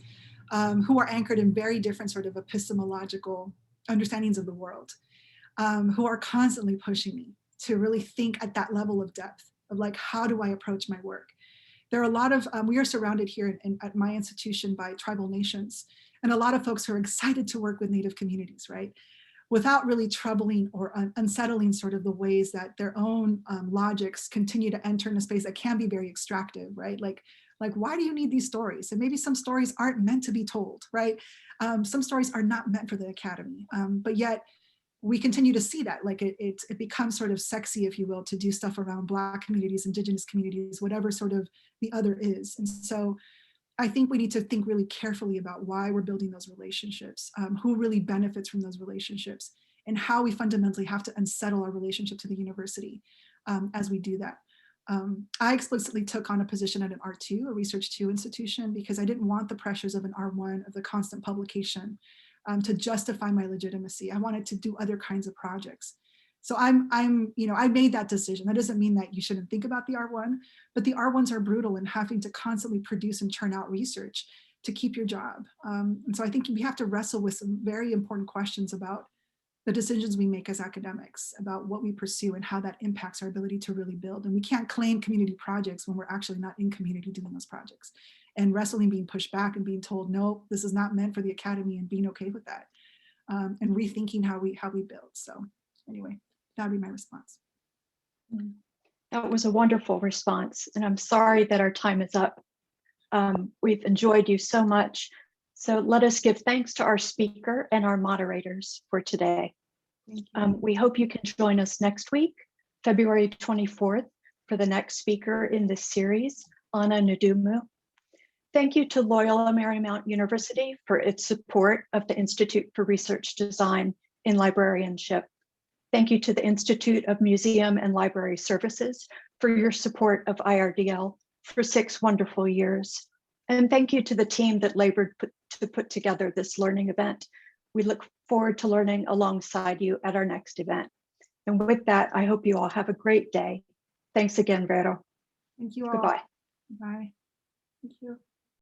who are anchored in very different sort of epistemological understandings of the world, who are constantly pushing me to really think at that level of depth of like, how do I approach my work? There are a lot of, we are surrounded here at my institution by tribal nations, and a lot of folks who are excited to work with Native communities, right? Without really troubling or unsettling sort of the ways that their own logics continue to enter in a space that can be very extractive, right? Like, why do you need these stories? And maybe some stories aren't meant to be told, right? Some stories are not meant for the academy, but yet we continue to see that, like it becomes sort of sexy, if you will, to do stuff around Black communities, Indigenous communities, whatever sort of the other is. And so I think we need to think really carefully about why we're building those relationships, who really benefits from those relationships, and how we fundamentally have to unsettle our relationship to the university as we do that. I explicitly took on a position at an R2, a Research 2 institution, because I didn't want the pressures of an R1 of the constant publication to justify my legitimacy. I wanted to do other kinds of projects. So you know, I made that decision. That doesn't mean that you shouldn't think about the R1, but the R1s are brutal in having to constantly produce and churn out research to keep your job. And so I think we have to wrestle with some very important questions about the decisions we make as academics, about what we pursue and how that impacts our ability to really build. And we can't claim community projects when we're actually not in community doing those projects. And wrestling being pushed back and being told, no, this is not meant for the academy, and being okay with that. And rethinking how we build. So anyway, that'd be my response. That was a wonderful response. And I'm sorry that our time is up. We've enjoyed you so much. So let us give thanks to our speaker and our moderators for today. We hope you can join us next week, February 24th, for the next speaker in this series, Anna Ndumu. Thank you to Loyola Marymount University for its support of the Institute for Research Design in Librarianship. Thank you to the Institute of Museum and Library Services for your support of IRDL for 6 wonderful years. And thank you to the team that labored to put together this learning event. We look forward to learning alongside you at our next event. And with that, I hope you all have a great day. Thanks again, Vero. Thank you all. Goodbye. Bye. Thank you.